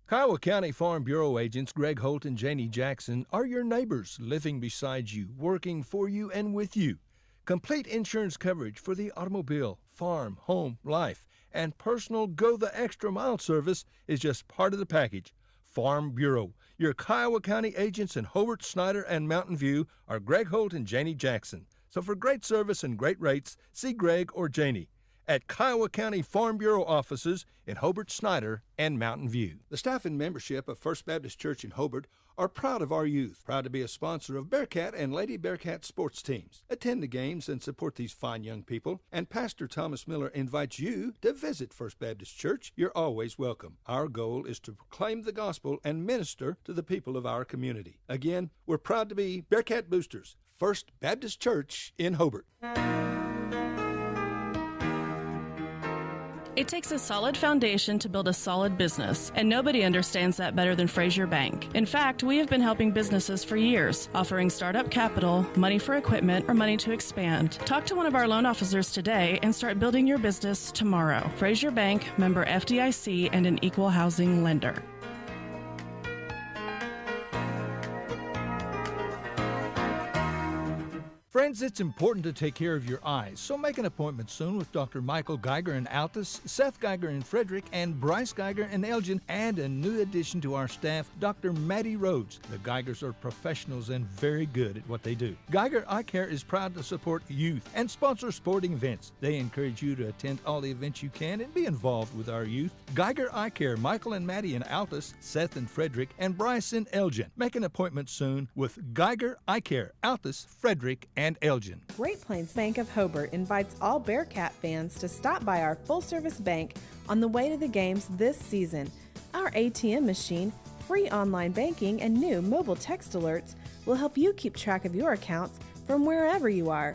Kiowa County Farm Bureau agents Greg Holt and Janie Jackson are your neighbors, living beside you, working for you and with you. Complete insurance coverage for the automobile, farm, home, life, and personal go-the-extra-mile service is just part of the package. Farm Bureau. Your Kiowa County agents in Hobart, Snyder, and Mountain View are Greg Holt and Janie Jackson. So for great service and great rates, see Greg or Janie at Kiowa County Farm Bureau offices in Hobart, Snyder, and Mountain View. The staff and membership of First Baptist Church in Hobart are proud of our youth, proud to be a sponsor of Bearcat and Lady Bearcat sports teams. Attend the games and support these fine young people, and Pastor Thomas Miller invites you to visit First Baptist Church. You're always welcome. Our goal is to proclaim the gospel and minister to the people of our community. Again, we're proud to be Bearcat Boosters, First Baptist Church in Hobart. It takes a solid foundation to build a solid business, and nobody understands that better than Frazier Bank. In fact, we have been helping businesses for years, offering startup capital, money for equipment, or money to expand. Talk to one of our loan officers today and start building your business tomorrow. Frazier Bank, member FDIC, and an equal housing lender. Friends, it's important to take care of your eyes, so make an appointment soon with Dr. Michael Geiger in Altus, Seth Geiger in Frederick, and Bryce Geiger in Elgin, and a new addition to our staff, Dr. Maddie Rhodes. The Geigers are professionals and very good at what they do. Geiger Eye Care is proud to support youth and sponsor sporting events. They encourage you to attend all the events you can and be involved with our youth. Geiger Eye Care, Michael and Maddie in Altus, Seth in Frederick, and Bryce in Elgin. Make an appointment soon with Geiger Eye Care, Altus, Frederick, and Elgin. Great Plains Bank of Hobart invites all Bearcat fans to stop by our full-service bank on the way to the games this season. Our ATM machine, free online banking, and new mobile text alerts will help you keep track of your accounts from wherever you are.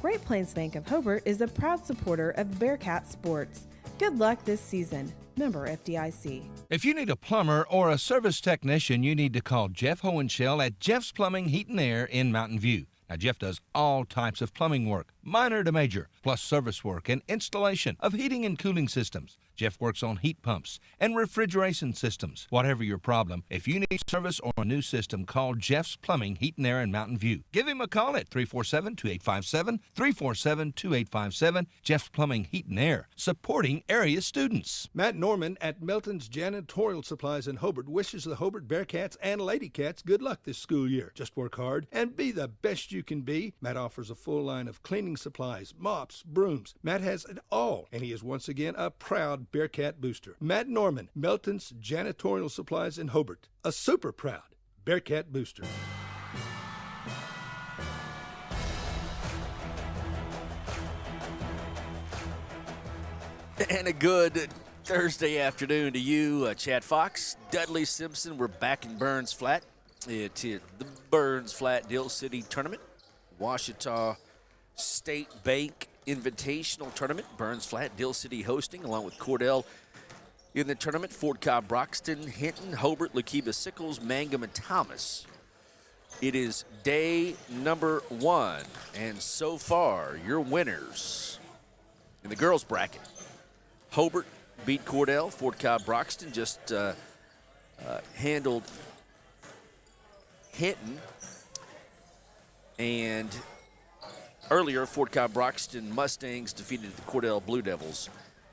Great Plains Bank of Hobart is a proud supporter of Bearcat sports. Good luck this season. Member FDIC. If you need a plumber or a service technician, you need to call Jeff Hohenschel at Jeff's Plumbing, Heat and Air in Mountain View. Now, Jeff does all types of plumbing work, minor to major, plus service work and installation of heating and cooling systems. Jeff works on heat pumps and refrigeration systems. Whatever your problem, if you need service or a new system, call Jeff's Plumbing, Heat and Air in Mountain View. Give him a call at 347-2857, 347-2857. Jeff's Plumbing, Heat and Air, supporting area students. Matt Norman at Melton's Janitorial Supplies in Hobart wishes the Hobart Bearcats and Lady Cats good luck this school year. Just work hard and be the best you can be. Matt offers a full line of cleaning supplies, mops, brooms. Matt has it all, and he is once again a proud Bearcat booster. Matt Norman, Melton's Janitorial Supplies in Hobart, a super proud Bearcat booster. And a good Thursday afternoon to you, Chad Fox, Dudley Simpson. We're back in Burns Flat. It is the Burns Flat Dill City Tournament, Washita State Bank Invitational Tournament. Burns Flat, Dill City hosting, along with Cordell in the tournament. Fort Cobb, Broxton, Hinton, Hobart, Lakiba, Sickles, Mangum, and Thomas. It is day number 1, and so far, your winners in the girls' bracket. Hobart beat Cordell. Fort Cobb, Broxton just handled Hinton. And earlier, Fort Cobb Broxton Mustangs defeated the Cordell Blue Devils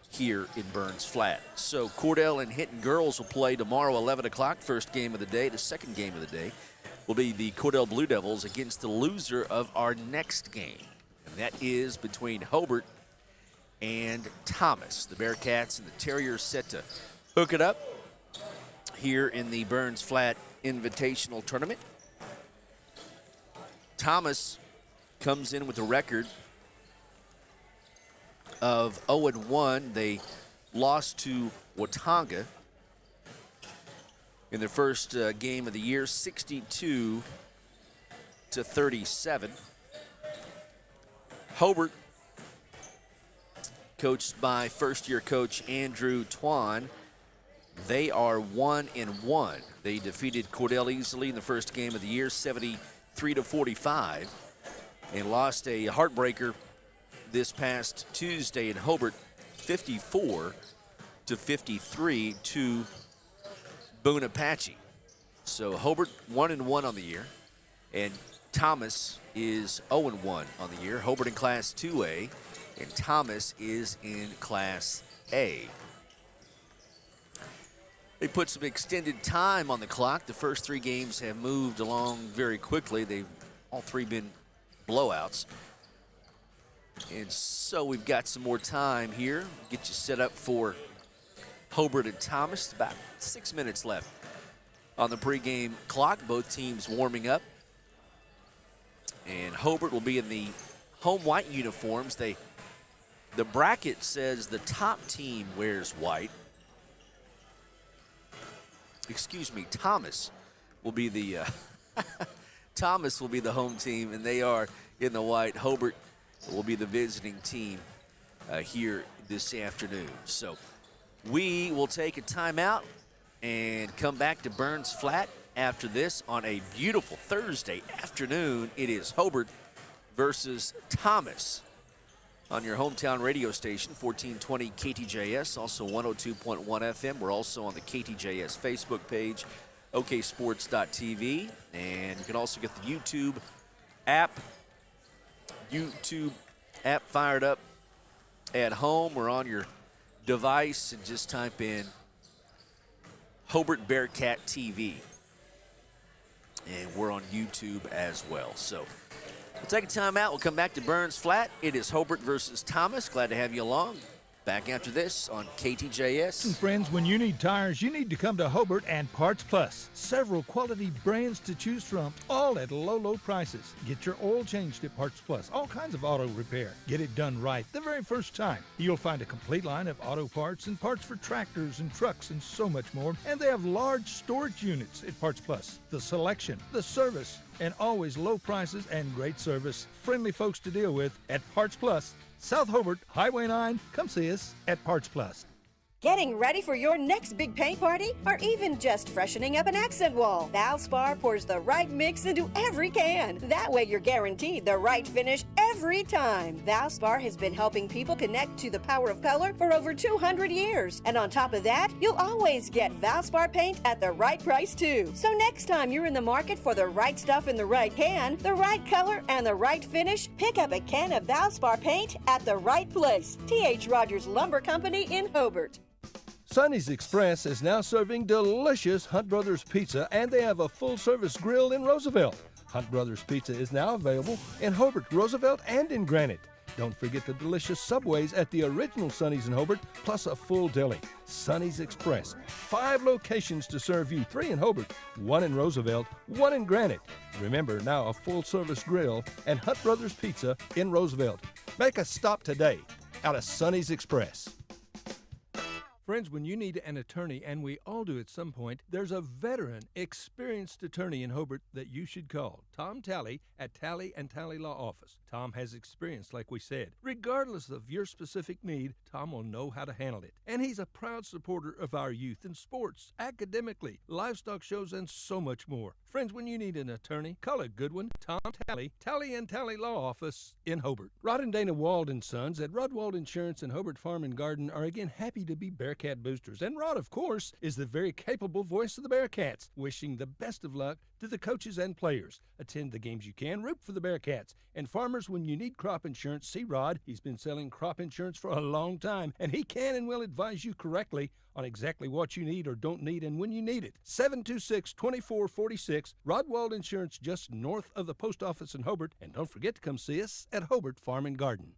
here in Burns Flat. So Cordell and Hinton girls will play tomorrow, 11 o'clock, first game of the day. The second game of the day will be the Cordell Blue Devils against the loser of our next game. And that is between Hobart and Thomas. The Bearcats and the Terriers set to hook it up here in the Burns Flat Invitational Tournament. Thomas comes in with a record of 0-1. They lost to Watauga in their first game of the year, 62-37. Hobart, coached by first-year coach Andrew Twan, they are 1-1. They defeated Cordell easily in the first game of the year, 73-45, and lost a heartbreaker this past Tuesday in Hobart, 54-53 to Boone Apache. So Hobart 1-1 on the year, and Thomas is 0-1 on the year. Hobart in Class 2A, and Thomas is in Class A. They put some extended time on the clock. The first 3 games have moved along very quickly. They've all 3 been blowouts. And so we've got some more time here. Get you set up for Hobart and Thomas. About 6 minutes left on the pregame clock. Both teams warming up. And Hobart will be in the home white uniforms. The bracket says the top team wears white. Excuse me, Thomas will be the Thomas will be the home team, and they are in the white. Hobart will be the visiting team here this afternoon. So we will take a timeout and come back to Burns Flat after this on a beautiful Thursday afternoon. It is Hobart versus Thomas on your hometown radio station, 1420 KTJS, also 102.1 FM. We're also on the KTJS Facebook page, oksports.tv, and you can also get the YouTube app fired up at home or on your device, and just type in Hobart Bearcat TV. And we're on YouTube as well. So we'll take a timeout. We'll come back to Burns Flat. It is Hobart versus Thomas. Glad to have you along. Back after this on KTJS. And friends, when you need tires, you need to come to Hobart and Parts Plus. Several quality brands to choose from, all at low, low prices. Get your oil changed at Parts Plus. All kinds of auto repair. Get it done right the very first time. You'll find a complete line of auto parts and parts for tractors and trucks and so much more. And they have large storage units at Parts Plus. The selection, the service, and always low prices and great service. Friendly folks to deal with at Parts Plus. South Hobart, Highway 9. Come see us at Parts Plus. Getting ready for your next big paint party, or even just freshening up an accent wall? Valspar pours the right mix into every can. That way you're guaranteed the right finish every time. Valspar has been helping people connect to the power of color for over 200 years. And on top of that, you'll always get Valspar paint at the right price too. So next time you're in the market for the right stuff in the right can, the right color, and the right finish, pick up a can of Valspar paint at the right place. T.H. Rogers Lumber Company in Hobart. Sonny's Express is now serving delicious Hunt Brothers Pizza, and they have a full-service grill in Roosevelt. Hunt Brothers Pizza is now available in Hobart, Roosevelt, and in Granite. Don't forget the delicious Subways at the original Sonny's in Hobart, plus a full deli. Sonny's Express, 5 locations to serve you, 3 in Hobart, 1 in Roosevelt, 1 in Granite. Remember, now a full-service grill and Hunt Brothers Pizza in Roosevelt. Make a stop today out of Sonny's Express. Friends, when you need an attorney, and we all do at some point, there's a veteran, experienced attorney in Hobart that you should call. Tom Talley at Talley & Talley Law Office. Tom has experience, like we said. Regardless of your specific need, Tom will know how to handle it. And he's a proud supporter of our youth in sports, academically, livestock shows, and so much more. Friends, when you need an attorney, call a good one. Tom Talley, Talley & Talley Law Office in Hobart. Rod and Dana Wald & Sons at Rod Wald Insurance and Hobart Farm and Garden are again happy to be Bearcat boosters. And Rod, of course, is the very capable voice of the Bearcats, wishing the best of luck to the coaches and players. Attend the games you can, root for the Bearcats. And farmers, when you need crop insurance, see Rod. He's been selling crop insurance for a long time, and he can and will advise you correctly on exactly what you need or don't need and when you need it. 726-2446, Rod Wald Insurance, just north of the post office in Hobart. And don't forget to come see us at Hobart Farm and Garden.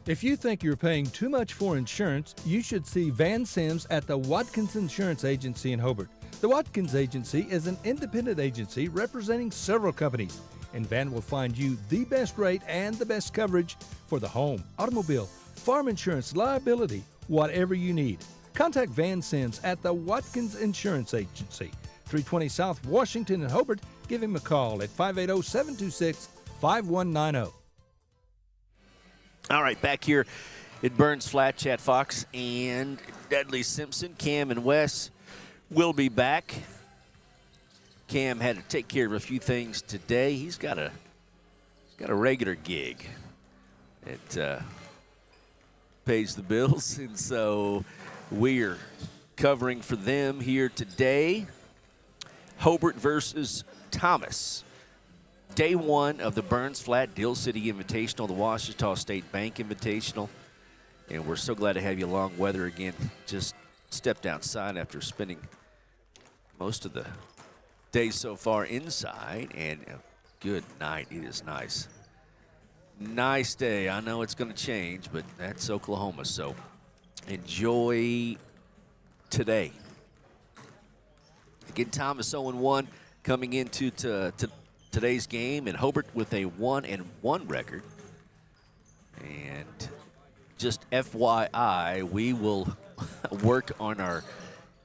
If you think you're paying too much for insurance, you should see Van Sims at the Watkins Insurance Agency in Hobart. The Watkins Agency is an independent agency representing several companies, and Van will find you the best rate and the best coverage for the home, automobile, farm insurance, liability, whatever you need. Contact Van Sims at the Watkins Insurance Agency, 320 South Washington in Hobart. Give him a call at 580-726-5190. All right, back here at Burns Flat, Chad Fox and Dudley Simpson. Cam and Wes will be back. Cam had to take care of a few things today. He's got a regular gig. It pays the bills, and so we're covering for them here today. Hobart versus Thomas. Day one of the Burns Flat Dill City Invitational, the Ouachita State Bank Invitational. And we're so glad to have you along. Weather again, just stepped outside after spending most of the day so far inside. And good night, it is nice. Nice day. I know it's going to change, but that's Oklahoma, so enjoy today. Again, Thomas 0-1 coming into today's game, and Hobart with a 1-1 record. And just FYI, we will work on our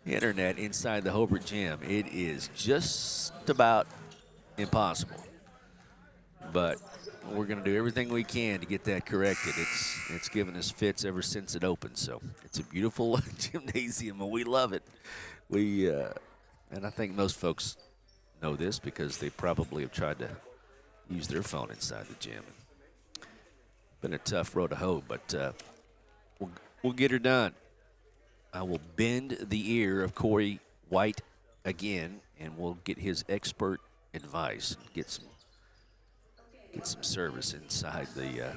internet inside the Hobart Gym. It is just about impossible, but we're going to do everything we can to get that corrected. It's given us fits ever since it opened, so it's a beautiful gymnasium, and we love it. And I think most folks know this because they probably have tried to use their phone inside the gym. Been a tough road to hoe, but we'll get her done. I will bend the ear of Corey White again, and we'll get his expert advice and get some service inside the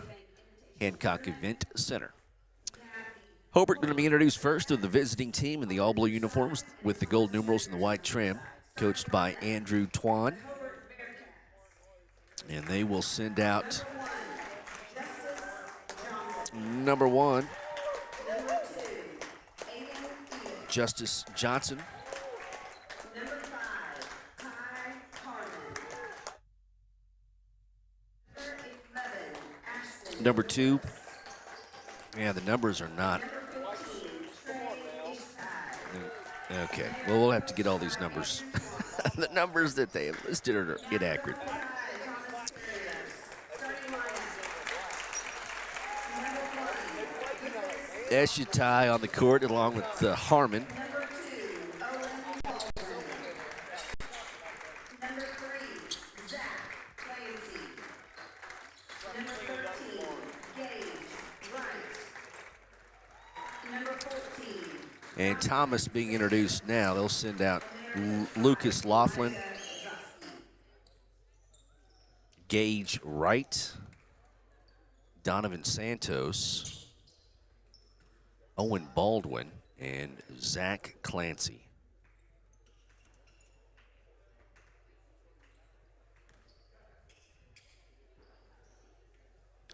Hancock Event Center. Hobart going to be introduced first of the visiting team in the all-blue uniforms with the gold numerals and the white trim, coached by Andrew Twan. And they will send out number 1, Justice Johnson. Number 2, yeah, the numbers are not. Okay, well, we'll have to get all these numbers. The numbers that they have listed are inaccurate. Eshutai on the court along with Harmon. And Thomas being introduced now. They'll send out Lucas Laughlin, Gage Wright, Donovan Santos, Owen Baldwin, and Zach Clancy.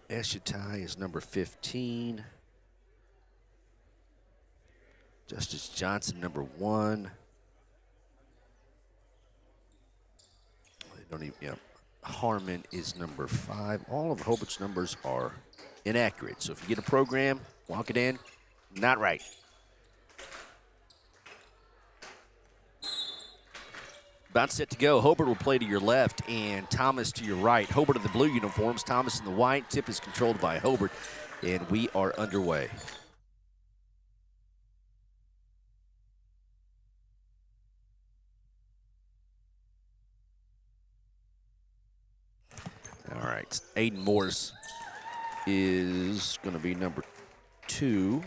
Eshutai is number 15. Justice Johnson, number 1. They don't even, yeah. Harmon is number 5. All of Hobart's numbers are inaccurate. So if you get a program, walk it in, not right. About set to go. Hobart will play to your left and Thomas to your right. Hobart in the blue uniforms, Thomas in the white. Tip is controlled by Hobart, and we are underway. All right, Aiden Morris is going to be number 2.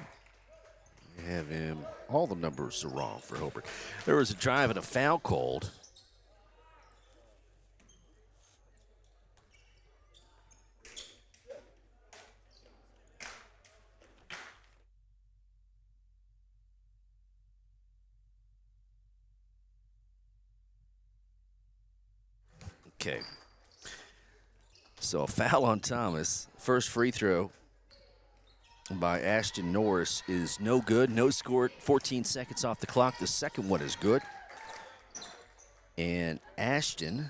We have him, all the numbers are wrong for Hobart. There was a drive and a foul called. Okay. So a foul on Thomas. First free throw by Ashton Norris is no good. No score. 14 seconds off the clock. The second one is good. And Ashton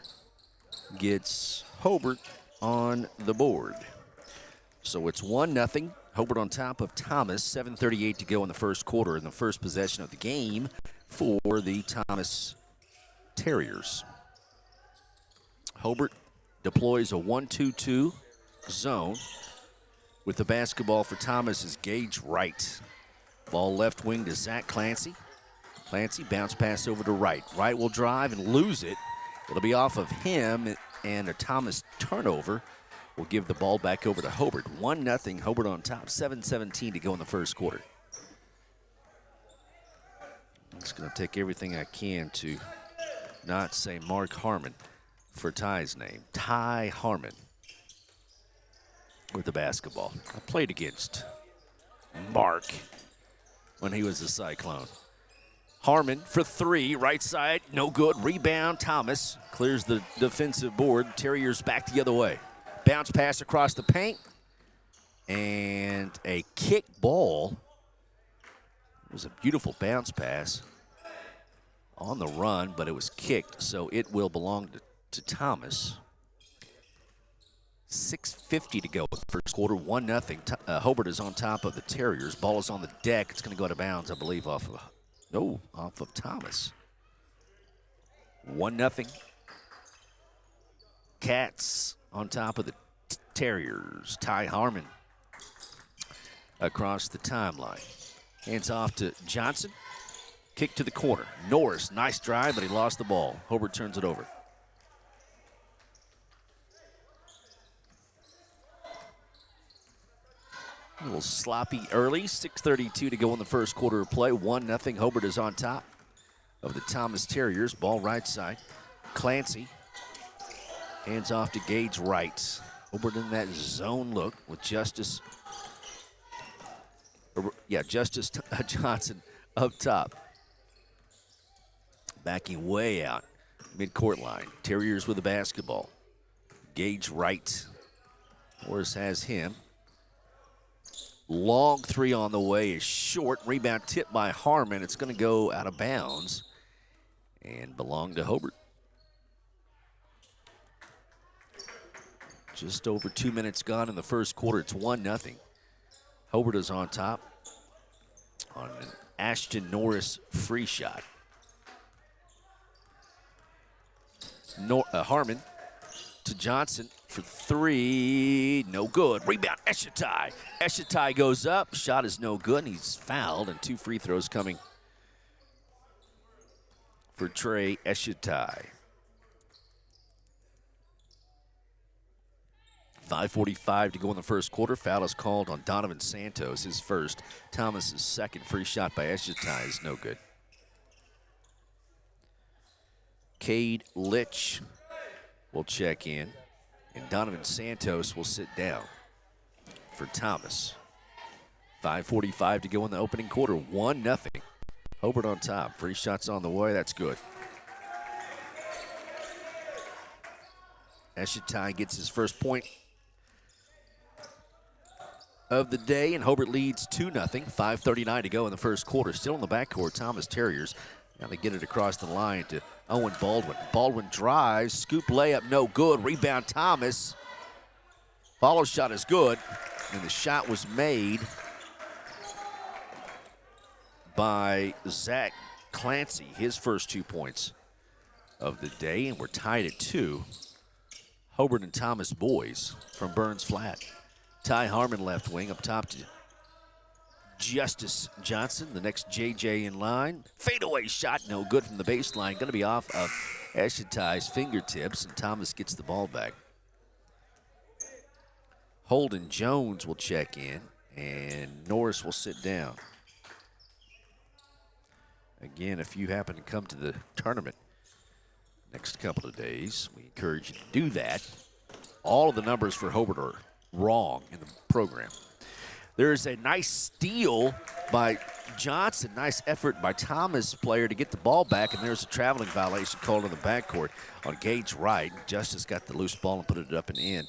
gets Hobart on the board. So it's 1-0. Hobart on top of Thomas. 7:38 to go in the first quarter, in the first possession of the game for the Thomas Terriers. Hobart deploys a 1-2-2 zone. With the basketball for Thomas is Gage Wright. Ball left wing to Zach Clancy. Clancy bounce pass over to Wright. Wright will drive and lose it. It'll be off of him, and a Thomas turnover will give the ball back over to Hobart. 1-0, Hobart on top, 7:17 to go in the first quarter. Just going to take everything I can to not say Mark Harmon for Ty's name. Ty Harmon with the basketball. I played against Mark when he was a Cyclone. Harmon for three, right side, no good. Rebound, Thomas clears the defensive board. Terriers back the other way. Bounce pass across the paint. And a kick ball. It was a beautiful bounce pass on the run, but it was kicked, so it will belong to Thomas. 6:50 to go in the first quarter, 1-0. Hobart is on top of the Terriers. Ball is on the deck. It's going to go out of bounds, I believe, off of Thomas. 1-0. Cats on top of the Terriers. Ty Harmon across the timeline. Hands off to Johnson. Kick to the corner. Norris, nice drive, but he lost the ball. Hobart turns it over. A little sloppy early. 6:32 to go in the first quarter of play. 1-0. Hobart is on top of the Thomas Terriers. Ball right side. Clancy. Hands off to Gage Wright. Hobart in that zone look with Justice Johnson up top. Backing way out. Mid-court line. Terriers with the basketball. Gage Wright. Morris has him. Long three on the way is short. Rebound tipped by Harmon. It's going to go out of bounds and belong to Hobart. Just over 2 minutes gone in the first quarter. It's 1-0. Hobart is on top on an Ashton Norris free shot. Harmon to Johnson for three. No good. Rebound, Eshatai. Eshatai goes up. Shot is no good, and he's fouled, and 2 free throws coming for Trey Eshatai. 5:45 to go in the first quarter. Foul is called on Donovan Santos, his first. Thomas's second. Free shot by Eshatai is no good. Cade Litch will check in, and Donovan Santos will sit down for Thomas. 5:45 to go in the opening quarter. 1-0. Hobart on top. Free shots on the way. That's good. Eshatai gets his first point of the day, and Hobart leads 2-0. 5:39 to go in the first quarter. Still in the backcourt, Thomas Terriers. Now they get it across the line to Owen Baldwin. Baldwin drives, scoop layup, no good. Rebound, Thomas. Follow shot is good, and the shot was made by Zach Clancy, his first 2 points of the day, and we're tied at 2. Hobart and Thomas boys from Burns Flat. Ty Harmon left wing up top to Justice Johnson, the next JJ in line. Fadeaway shot, no good from the baseline. Going to be off of Eshatai's fingertips, and Thomas gets the ball back. Holden Jones will check in, and Norris will sit down. Again, if you happen to come to the tournament next couple of days, we encourage you to do that. All of the numbers for Hobart are wrong in the program. There's a nice steal by Johnson. Nice effort by Thomas player to get the ball back, and there's a traveling violation called in the backcourt on Gage Wright. Justice got the loose ball and put it up and in,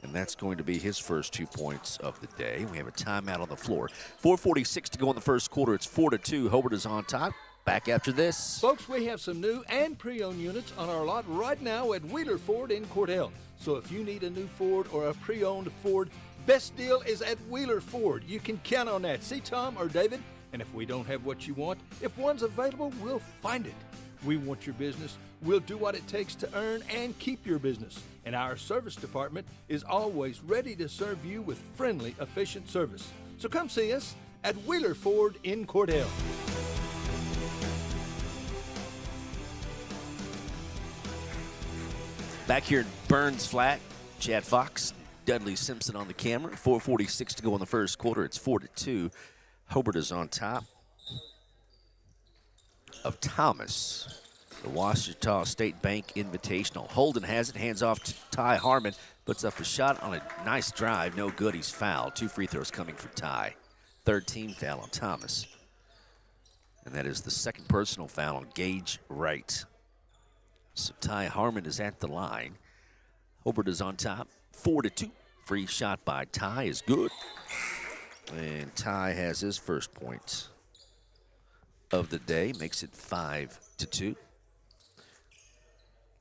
and that's going to be his first 2 points of the day. We have a timeout on the floor. 4:46 to go in the first quarter. It's 4-2. Hobart is on top. Back after this. Folks, we have some new and pre-owned units on our lot right now at Wheeler Ford in Cordell. So if you need a new Ford or a pre-owned Ford, best deal is at Wheeler Ford. You can count on that. See Tom or David? And if we don't have what you want, if one's available, we'll find it. We want your business. We'll do what it takes to earn and keep your business. And our service department is always ready to serve you with friendly, efficient service. So come see us at Wheeler Ford in Cordell. Back here at Burns Flat, Chad Fox, Dudley Simpson on the camera. 4:46 to go in the first quarter. It's 4-2. Hobart is on top. of Thomas. The Washita State Bank Invitational. Holden has it, hands off to Ty Harmon. Puts up a shot on a nice drive. No good, he's fouled. 2 free throws coming for Ty. Third team foul on Thomas. And that is the second personal foul on Gage Wright. So Ty Harmon is at the line. Hobart is on top, 4-2. Free shot by Ty is good. And Ty has his first point of the day, makes it 5-2.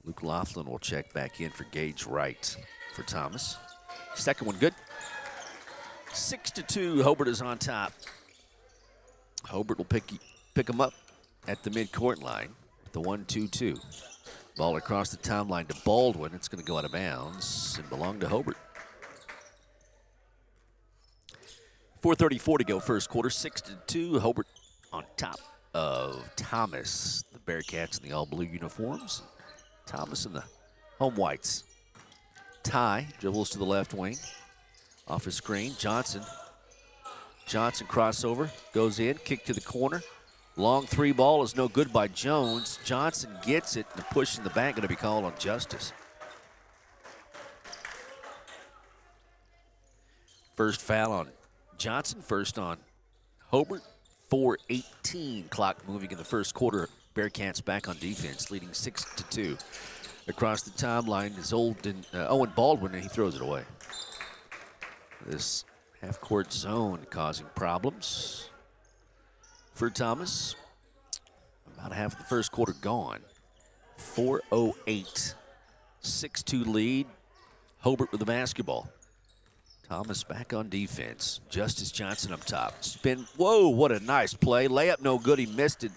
Luke Laughlin will check back in for Gage Wright for Thomas. Second one good. 6-2, Hobart is on top. Hobart will pick him up at the midcourt line with the 1-2-2. Ball across the timeline to Baldwin. It's going to go out of bounds and belong to Hobart. 4:34 to go first quarter, 6-2. Hobart on top of Thomas. The Bearcats in the all-blue uniforms. Thomas in the home whites. Ty dribbles to the left wing. Off his screen, Johnson. Johnson crossover, goes in, kick to the corner. Long three ball is no good by Jones. Johnson gets it, and a push in the back going to be called on Justice. First foul on Johnson, first on Hobart. 4:18 clock moving in the first quarter. Bearcats back on defense, leading 6-2. Across the timeline is Owen Baldwin, and he throws it away. This half-court zone causing problems for Thomas. About half of the first quarter gone. 4:08, 6-2 lead. Hobart with the basketball. Thomas back on defense. Justice Johnson up top. Spin. Whoa, what a nice play. Layup no good. He missed it.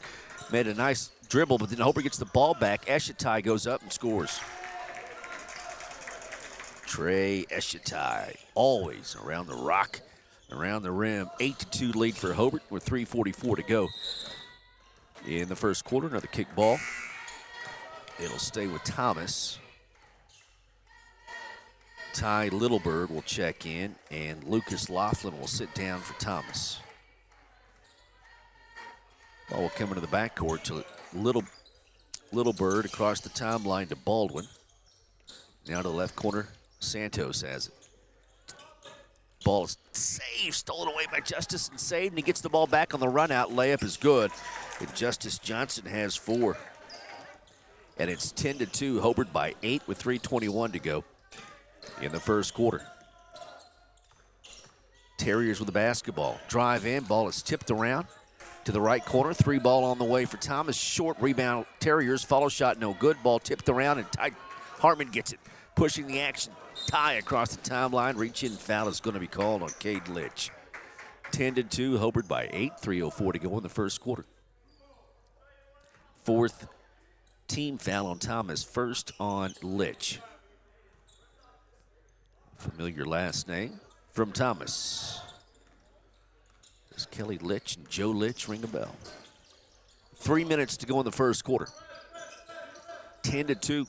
Made a nice dribble, but then Hobart gets the ball back. Eshitai goes up and scores. Trey Eshitai, always around the rock, around the rim. 8-2 lead for Hobart with 3:44 to go in the first quarter. Another kick ball. It'll stay with Thomas. Ty Littlebird will check in, and Lucas Laughlin will sit down for Thomas. Ball will come into the backcourt to Littlebird across the timeline to Baldwin. Now to the left corner, Santos has it. Ball is saved, stolen away by Justice and saved, and he gets the ball back on the run out. Layup is good, and Justice Johnson has 4. And it's 10-2, Hobart by 8 with 3:21 to go in the first quarter. Terriers with the basketball. Drive in, ball is tipped around to the right corner. 3 ball on the way for Thomas. Short rebound, Terriers. Follow shot, no good. Ball tipped around, and Ty Harmon gets it. Pushing the action. Ty across the timeline. Reach in foul is going to be called on Cade Litch. 10-2, Hobart by 8. 3:04 to go in the first quarter. Fourth team foul on Thomas. First on Litch. Familiar last name from Thomas. Does Kelly Litch and Joe Litch ring a bell? 3 minutes to go in the first quarter. 10-2.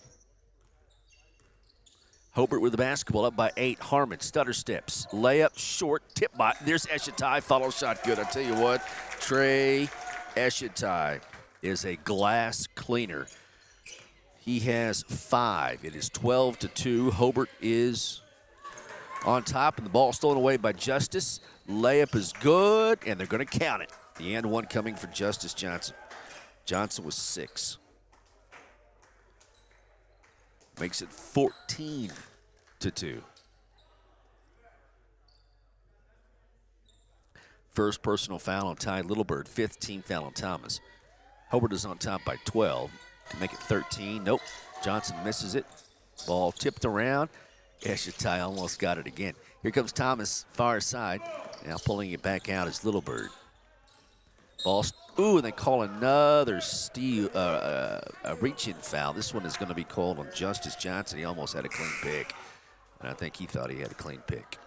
Hobart with the basketball up by 8. Harmon, stutter steps. Layup short, tip by. There's Eshitai, follow shot good. I tell you what, Trey Eshitai is a glass cleaner. He has 5. It is 12-2. Hobart is on top, and the ball stolen away by Justice. Layup is good, and they're going to count it. The and one coming for Justice Johnson. Johnson was 6. Makes it 14-2. First personal foul on Ty Littlebird. 5th team foul on Thomas. Hobart is on top by 12. Can make it 13. Nope. Johnson misses it. Ball tipped around. Eshitai almost got it again. Here comes Thomas, far side. Now pulling it back out is Littlebird. Ball, and they call another steal, a reach-in foul. This one is going to be called on Justice Johnson. He almost had a clean pick, and I think he thought he had a clean pick.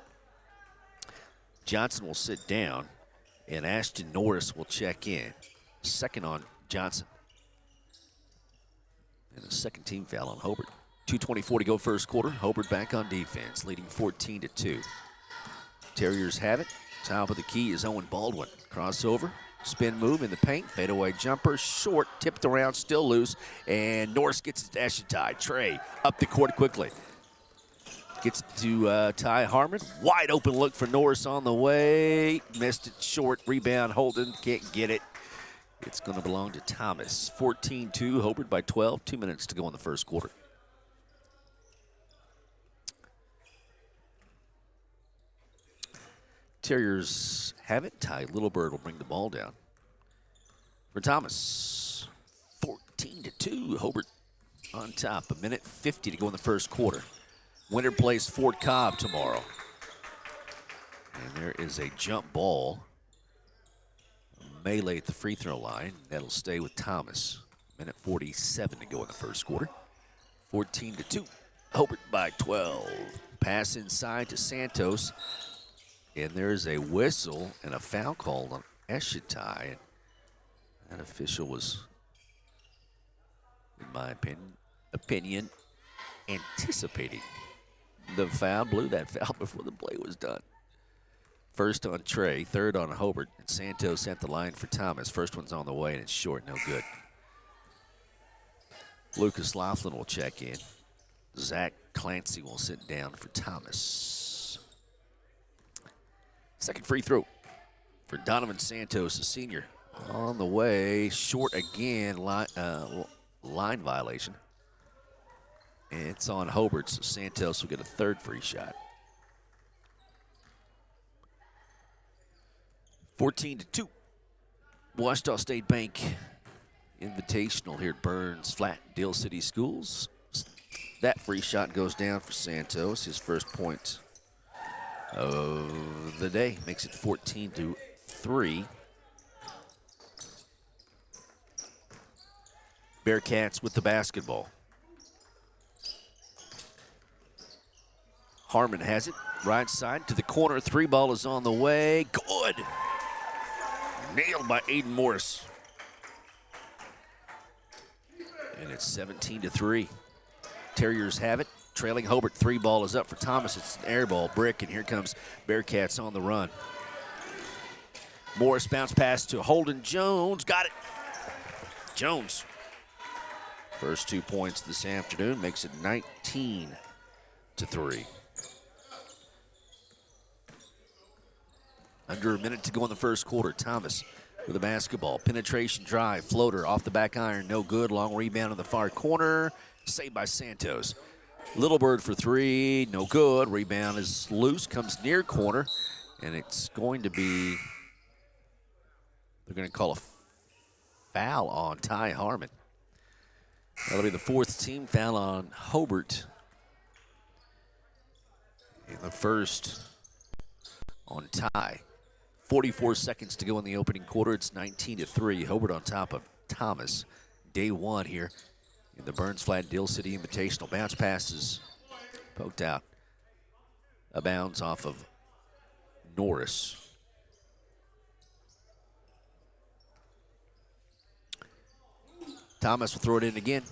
Johnson will sit down, and Ashton Norris will check in. Second on Johnson. And the second team foul on Hobart. 2:24 to go first quarter. Hobart back on defense, leading 14-2. Terriers have it. Top of the key is Owen Baldwin. Crossover. Spin move in the paint, fadeaway jumper, short, tipped around, still loose, and Norris gets it to Eshitai. Trey up the court quickly. Gets it to Ty Harmon. Wide open look for Norris on the way. Missed it short. Rebound. Holden can't get it. It's going to belong to Thomas. 14-2. Hobart by 12. 2 minutes to go in the first quarter. Terriers have it. Ty Littlebird will bring the ball down for Thomas. 14-2. Hobart on top. 1:50 to go in the first quarter. Winter plays Fort Cobb tomorrow. And there is a jump ball. Melee at the free throw line. That'll stay with Thomas. 1:47 to go in the first quarter. 14-2. Hobart by 12. Pass inside to Santos. And there's a whistle and a foul called on Eshitai. That official was, in my opinion, anticipating the foul. Blew that foul before the play was done. First on Trey, third on Hobart, and Santos at the line for Thomas. First one's on the way, and it's short, no good. Lucas Laughlin will check in. Zach Clancy will sit down for Thomas. Second free throw for Donovan Santos, a senior. On the way, short again, line violation. And it's on Hobart, so Santos will get a third free shot. 14-2. Ouachita State Bank Invitational here at Burns Flat, Deal City Schools. That free shot goes down for Santos, his first point of the day. Makes it 14-3. Bearcats with the basketball. Harmon has it, right side to the corner. Three ball is on the way. Good. Nailed by Aiden Morris. And it's 17-3. Terriers have it. Trailing Hobart. Three ball is up for Thomas. It's an air ball, brick, and here comes Bearcats on the run. Morris bounce pass to Holden Jones. Got it. Jones. First 2 points this afternoon makes it 19-3. Under a minute to go in the first quarter. Thomas with the basketball. Penetration drive. Floater off the back iron. No good. Long rebound in the far corner. Saved by Santos. Littlebird for three. No good. Rebound is loose. Comes near corner. And it's going to be, they're going to call a foul on Ty Harmon. That'll be the fourth team foul on Hobart. And the first on Ty. 44 seconds to go in the opening quarter. It's 19-3. Hobart on top of Thomas. Day one here in the Burns Flat Deal City Invitational. Bounce passes poked out. A bounce off of Norris. Thomas will throw it in again.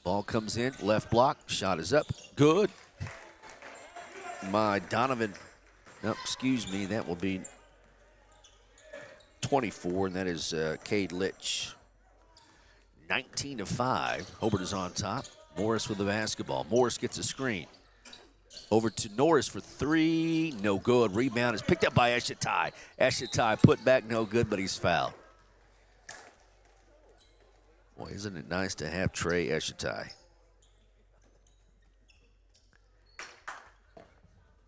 Ball comes in, left block, shot is up, good. My Donovan, no, excuse me, that will be 24, and that is Cade Litch. 19-5, Hobart is on top. Morris with the basketball. Morris gets a screen. Over to Norris for three, no good. Rebound is picked up by Eshitai. Eshitai put back, no good, but he's fouled. Boy, isn't it nice to have Trey Eshitai.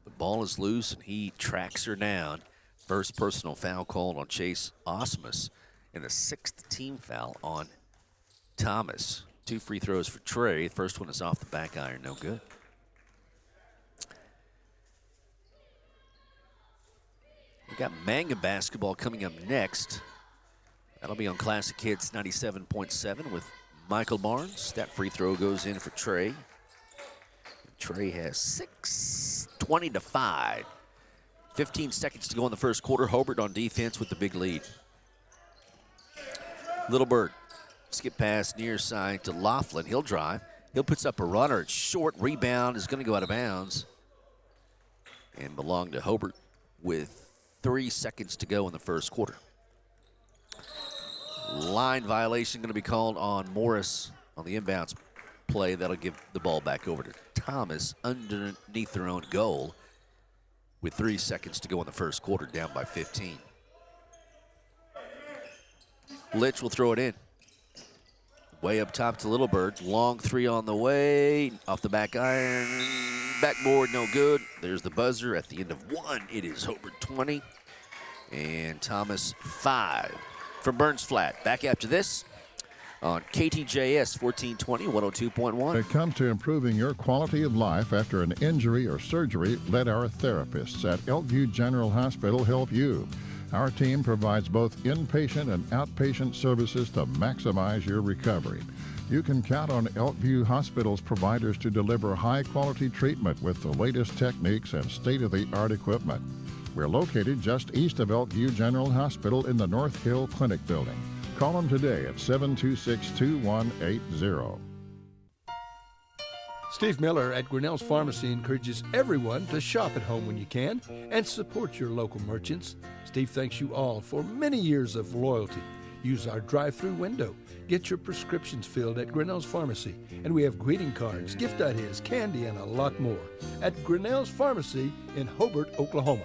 The ball is loose, and he tracks her down. First personal foul called on Chase Osmus, and the sixth team foul on Thomas. Two free throws for Trey. The first one is off the back iron, no good. We got Mangum basketball coming up next. That'll be on Classic Hits 97.7 with Michael Barnes. That free throw goes in for Trey. Trey has 6, 20-5. 15 seconds to go in the first quarter. Hobart on defense with the big lead. Littlebird, skip pass near side to Laughlin. He'll drive. He'll puts up a runner. It's short. Rebound is going to go out of bounds and belong to Hobart with 3 seconds to go in the first quarter. line violation going to be called on Morris on the inbounds play. That'll give the ball back over to Thomas underneath their own goal with 3 seconds to go in the first quarter, down by 15. Litch will throw it in. Way up top to Little Bird. Long three on the way. Off the back iron. Backboard, no good. There's the buzzer at the end of one. It is Hobart 20 and Thomas 5. From Burns Flat. Back after this on KTJS 1420, 102.1. When it comes to improving your quality of life after an injury or surgery, let our therapists at Elkview General Hospital help you. Our team provides both inpatient and outpatient services to maximize your recovery. You can count on Elkview Hospital's providers to deliver high-quality treatment with the latest techniques and state-of-the-art equipment. We're located just east of Elkview General Hospital in the North Hill Clinic building. Call them today at 726-2180. Steve Miller at Grinnell's Pharmacy encourages everyone to shop at home when you can and support your local merchants. Steve thanks you all for many years of loyalty. Use our drive-through window. Get your prescriptions filled at Grinnell's Pharmacy. And we have greeting cards, gift ideas, candy, and a lot more at Grinnell's Pharmacy in Hobart, Oklahoma.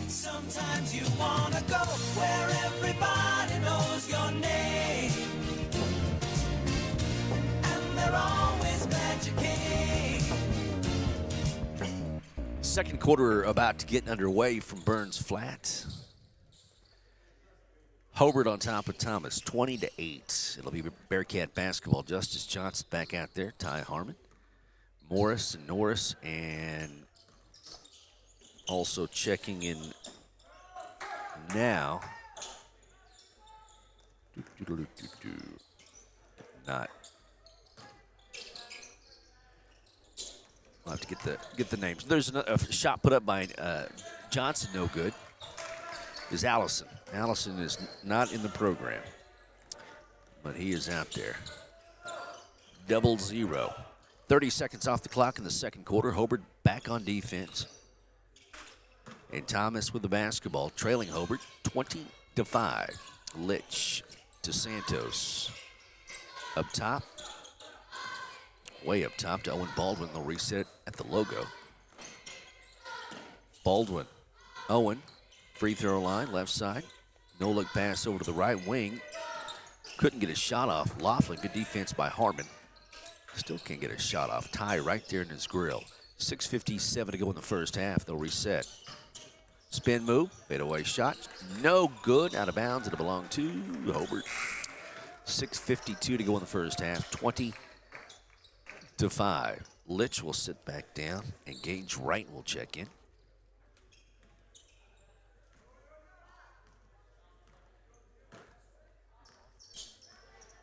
Sometimes you want to go where everybody knows your name. And they're always glad you came. Second quarter about to get underway from Burns Flat. Hobart on top of Thomas, 20-8. It'll be Bearcat basketball. Justice Johnson back out there. Ty Harmon, Morris and Norris, and also checking in now. Not. We'll have to get the names. There's a shot put up by Johnson, no good. Is Allison. Allison is not in the program, but he is out there. 0-0. 30 seconds off the clock in the second quarter. Hobart back on defense. And Thomas with the basketball, trailing Hobart 20-5. Litch to Santos. Up top. Way up top to Owen Baldwin. They'll reset at the logo. Baldwin. Owen. Free throw line, left side. No-look pass over to the right wing. Couldn't get a shot off. Laughlin, good defense by Harmon. Still can't get a shot off. Ty right there in his grill. 6:57 to go in the first half. They'll reset. Spin move, fadeaway shot. No good, out of bounds. It'll belong to Hobart. 6:52 to go in the first half. 20-5. Litch will sit back down, and Gage Wright will check in.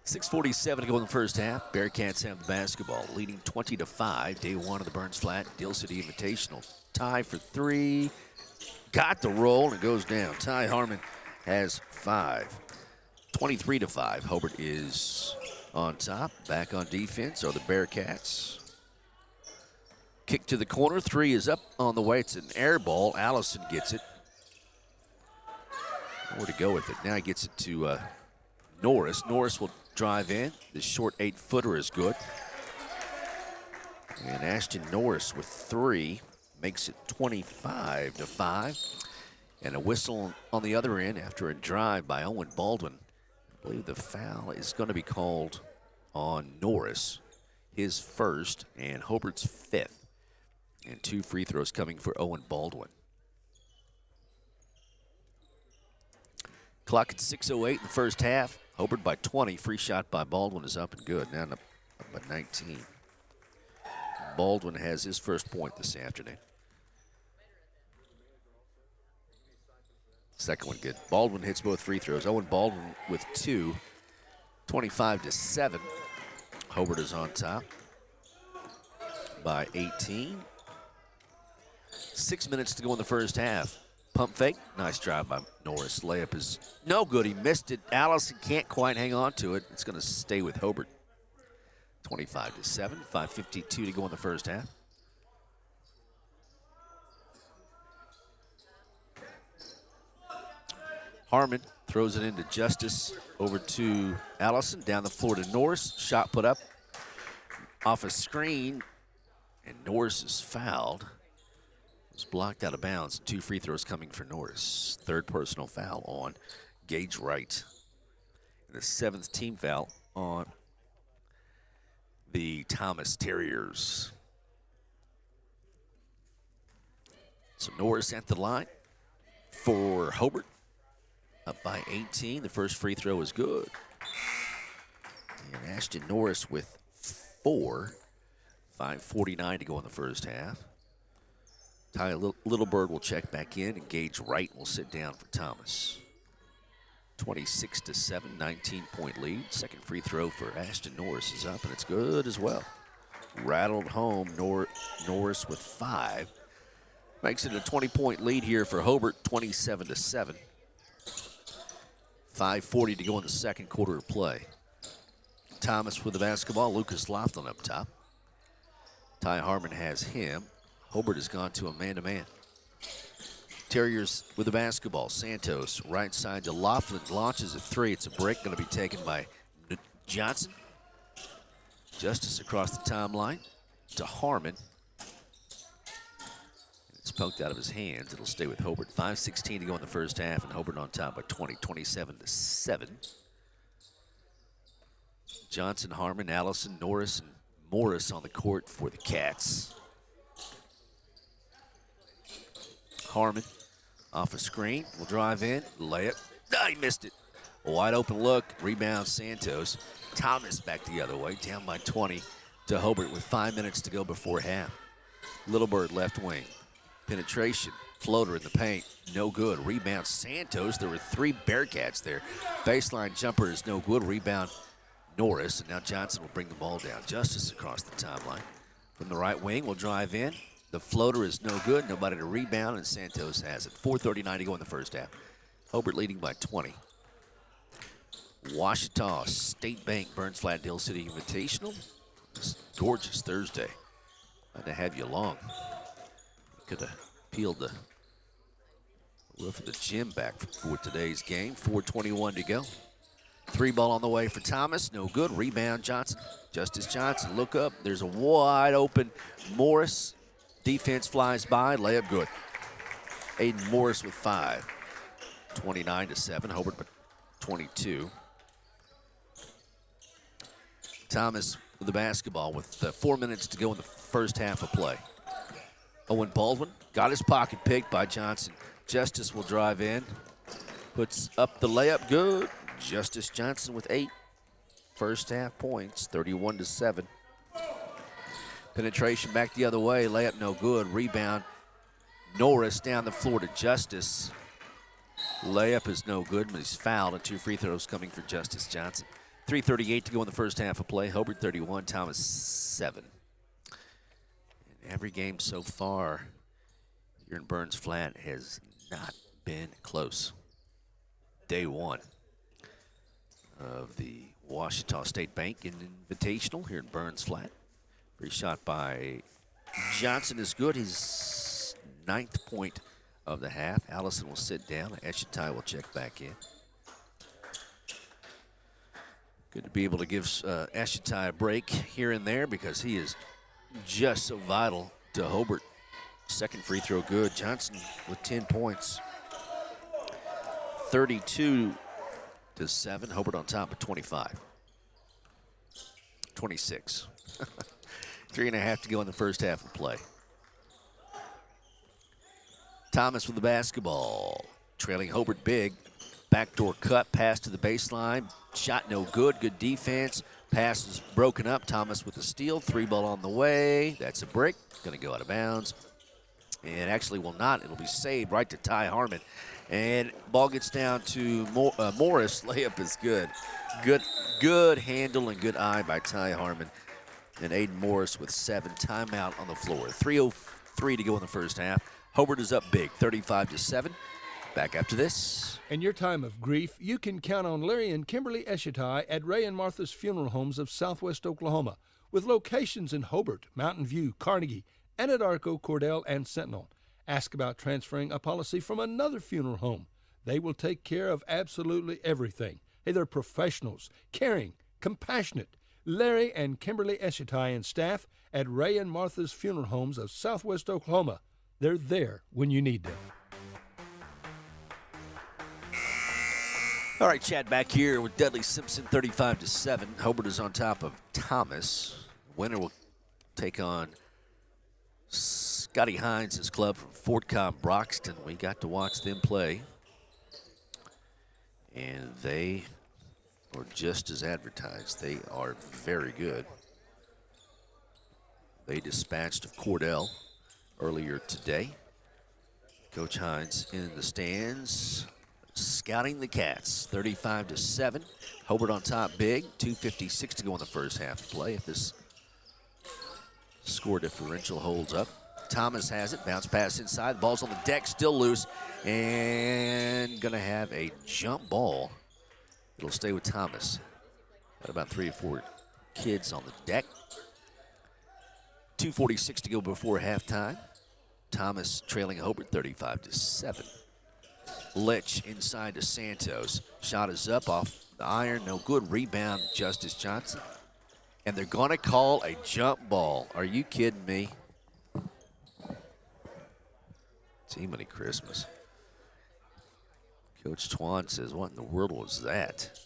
.647 to go in the first half. Bearcats have the basketball, leading 20-5. Day one of the Burns Flat Deal City Invitational. Ty for three. Got the roll, and it goes down. Ty Harmon has 5. 23-5. Hobart is on top. Back on defense are the Bearcats. Kick to the corner. 3 is up on the way. It's an air ball. Allison gets it. Where to go with it? Now he gets it to Norris. Norris will drive in. The short 8-footer is good. And Ashton Norris with 3 makes it 25-5. And a whistle on the other end after a drive by Owen Baldwin. I believe the foul is going to be called on Norris. His first and Hobart's 5th. And 2 free throws coming for Owen Baldwin. Clock at 6:08 in the first half. Hobart by 20. Free shot by Baldwin is up and good. Now up by 19. Baldwin has his first point this afternoon. Second one good. Baldwin hits both free throws. Owen Baldwin with 2. 25-7. Hobart is on top by 18. 6 minutes to go in the first half. Pump fake. Nice drive by Norris. Layup is no good. He missed it. Allison can't quite hang on to it. It's going to stay with Hobart. 25-7. 5:52 to go in the first half. Harmon Throws it into Justice, over to Allison, down the floor to Norris. Shot put up off a screen, and Norris is fouled. Was blocked out of bounds. 2 free throws coming for Norris. 3rd personal foul on Gage Wright. And the 7th team foul on the Thomas Terriers. So Norris at the line for Hobart. Up by 18. The first free throw is good. And Ashton Norris with 4. 5:49 to go in the first half. Ty Littlebird will check back in, and Gage Wright will sit down for Thomas. 26-7, 19-point lead. Second free throw for Ashton Norris is up, and it's good as well. Rattled home, Norris with 5. Makes it a 20-point lead here for Hobart, 27-7. 5:40 to go in the second quarter of play. Thomas with the basketball, Lucas Laughlin up top. Ty Harmon has him. Hobart has gone to a man-to-man. Terriers with the basketball. Santos, right side to Laughlin, launches a 3. It's a break, going to be taken by Johnson. Justice across the timeline to Harmon. It's poked out of his hands. It'll stay with Hobart. 5:16 to go in the first half, and Hobart on top by 20, 27-7. Johnson, Harmon, Allison, Norris, and Morris on the court for the Cats. Harmon off a screen, will drive in, layup. He missed it. A wide open look, rebound Santos. Thomas back the other way, down by 20 to Hobart with 5 minutes to go before half. Littlebird left wing. Penetration, floater in the paint, no good. Rebound Santos, there were 3 Bearcats there. Baseline jumper is no good, rebound Norris, and now Johnson will bring the ball down. Justice across the timeline. From the right wing, will drive in. The floater is no good, nobody to rebound, and Santos has it. 4:39 to go in the first half. Hobart leading by 20. Washita State Bank Burns Flat Hill City Invitational. It's gorgeous Thursday. Glad to have you along. Could have peeled the roof of the gym back for today's game. 4:21 to go. 3 ball on the way for Thomas. No good. Rebound Johnson. Justice Johnson. Look up. There's a wide open Morris. Defense flies by. Layup good. Aiden Morris with 5. 29-7. Hobart by 22. Thomas with the basketball with 4 minutes to go in the first half of play. Owen Baldwin got his pocket picked by Johnson. Justice will drive in. Puts up the layup. Good. Justice Johnson with 8 first half points. 31-7. Penetration back the other way. Layup no good. Rebound. Norris down the floor to Justice. Layup is no good, but he's fouled, and 2 free throws coming for Justice Johnson. 3:38 to go in the first half of play. Hobart 31, Thomas 7. And every game so far here in Burns Flat has not been close. Day 1 of the Washita State Bank Invitational here in Burns Flat. Free shot by Johnson is good. His 9th point of the half. Allison will sit down. Eshitai will check back in. Good to be able to give Eshitai a break here and there because he is just so vital to Hobart. Second free throw good. Johnson with 10 points. 32-7. Hobart on top of 25. 26. 3.5 to go in the first half of play. Thomas with the basketball. Trailing Hobart big. Backdoor cut, pass to the baseline. Shot no good. Good defense. Pass is broken up. Thomas with the steal. 3 ball on the way. That's a break. Going to go out of bounds. And actually will not. It'll be saved right to Ty Harmon. And ball gets down to Morris. Layup is good. Good handle and good eye by Ty Harmon. And Aiden Morris with 7. Timeout on the floor. 3:03 to go in the first half. Hobart is up big, 35-7. Back after this. In your time of grief, you can count on Larry and Kimberly Eshitai at Ray and Martha's Funeral Homes of Southwest Oklahoma, with locations in Hobart, Mountain View, Carnegie, Anadarko, Cordell, and Sentinel. Ask about transferring a policy from another funeral home. They will take care of absolutely everything. Hey, they're professionals, caring, compassionate. Larry and Kimberly Eshitai and staff at Ray and Martha's Funeral Homes of Southwest Oklahoma. They're there when you need them. All right, Chad, back here with Dudley Simpson, 35-7. Hobart is on top of Thomas. Winner will take on Scotty Hines' club from Fort Cobb, Broxton. We got to watch them play, and they are just as advertised. They are very good. They dispatched of Cordell earlier today. Coach Hines in the stands, scouting the Cats, 35-7. Hobart on top big, 2:56 to go in the first half of play if this score differential holds up. Thomas has it, bounce pass inside, the ball's on the deck, still loose, and gonna have a jump ball. It'll stay with Thomas. Got about 3 or 4 kids on the deck. 2:46 to go before halftime. Thomas trailing Hobart 35-7. Litch inside to Santos. Shot is up off the iron, no good. Rebound, Justice Johnson. And they're going to call a jump ball. Are you kidding me? Team-any Christmas. Coach Twan says, what in the world was that?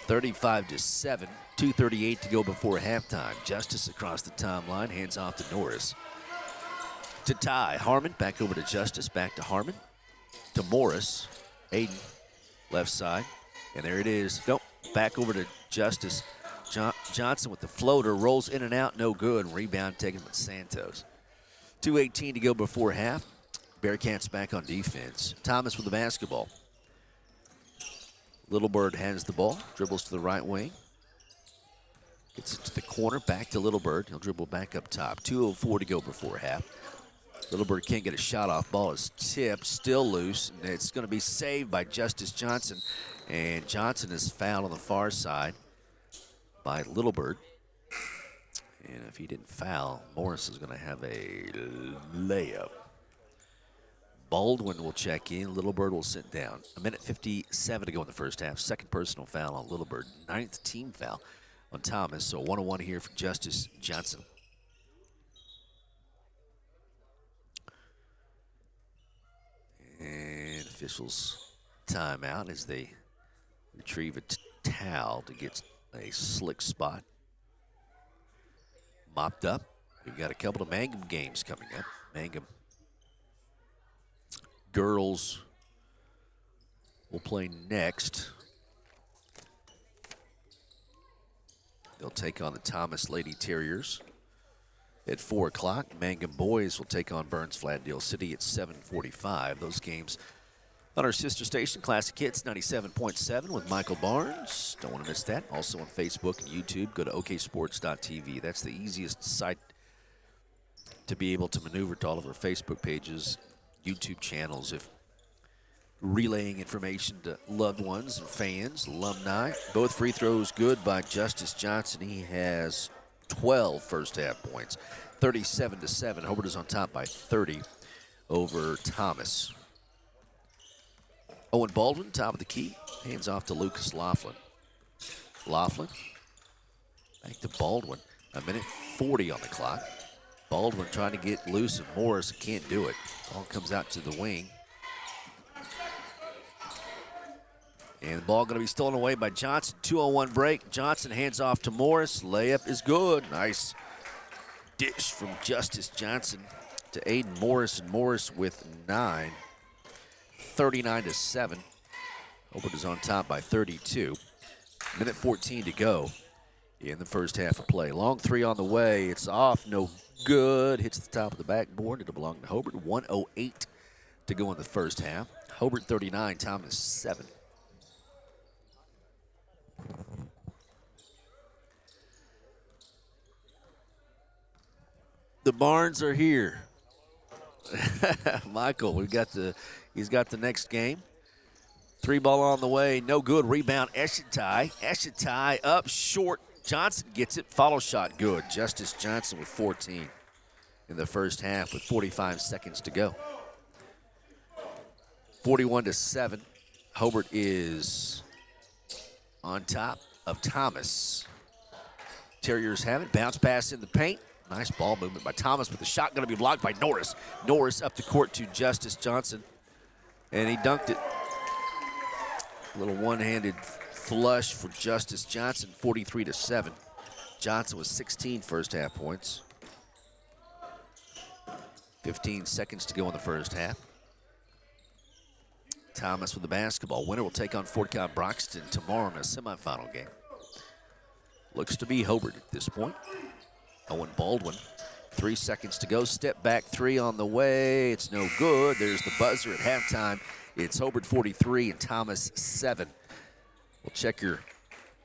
35-7, 2:38 to go before halftime. Justice across the timeline, hands off to Norris. To Ty, Harmon, back over to Justice, back to Harmon. To Morris, Aiden, left side. And there it is. Nope, back over to Justice. Johnson with the floater, rolls in and out, no good. Rebound taken by Santos. 2:18 to go before half. Bearcats back on defense. Thomas with the basketball. Little Bird has the ball, dribbles to the right wing. Gets it to the corner, back to Little Bird. He'll dribble back up top. 2:04 to go before half. Little Bird can't get a shot off. Ball is tipped, still loose. And it's going to be saved by Justice Johnson. And Johnson is fouled on the far side by Little Bird. And if he didn't foul, Morris is going to have a layup. Baldwin will check in. Little Bird will sit down. 1:57 to go in the first half. Second personal foul on Little Bird. 9th team foul on Thomas. So 1-on-1 here for Justice Johnson. And officials timeout as they retrieve a towel to get a slick spot mopped up. We've got a couple of Mangum games coming up. Mangum girls will play next. They'll take on the Thomas Lady Terriers at 4 o'clock. Mangum boys will take on Burns Flat Deal City at 7:45. Those games on our sister station, Classic Hits 97.7 with Michael Barnes. Don't want to miss that. Also on Facebook and YouTube, go to oksports.tv. That's the easiest site to be able to maneuver to all of our Facebook pages, YouTube channels, if relaying information to loved ones and fans, alumni. Both free throws good by Justice Johnson. He has 12 first half points. 37-7. Hobart is on top by 30 over Thomas. Owen Baldwin, top of the key. Hands off to Lucas Laughlin. Laughlin back to Baldwin. 1:40 on the clock. Baldwin trying to get loose of Morris, can't do it. Ball comes out to the wing. And the ball going to be stolen away by Johnson. 2:01 break. Johnson hands off to Morris. Layup is good. Nice dish from Justice Johnson to Aiden Morris. And Morris with 9. 39-7. Hobart is on top by 32. 1:14 to go in the first half of play. Long three on the way. It's off. No good. Hits the top of the backboard. It'll belong to Hobart. 1:08 to go in the first half. Hobart 39, Thomas 7. The Barnes are here. Michael, he's got the next game. 3 ball on the way, no good. Rebound, Eshitai. Eshitai up short. Johnson gets it. Follow shot good. Justice Johnson with 14 in the first half with 45 seconds to go. 41-7. Hobart is on top of Thomas. Terriers have it. Bounce pass in the paint. Nice ball movement by Thomas, but the shot going to be blocked by Norris. Norris up the court to Justice Johnson, and he dunked it. A little one-handed flush for Justice Johnson, 43-7. Johnson was 16 first-half points. 15 seconds to go in the first half. Thomas with the basketball. Winner will take on Fort Cobb Broxton tomorrow in a semifinal game. Looks to be Hobart at this point. Owen Baldwin, 3 seconds to go. Step back three on the way. It's no good. There's the buzzer at halftime. It's Hobart 43 and Thomas 7. We'll check your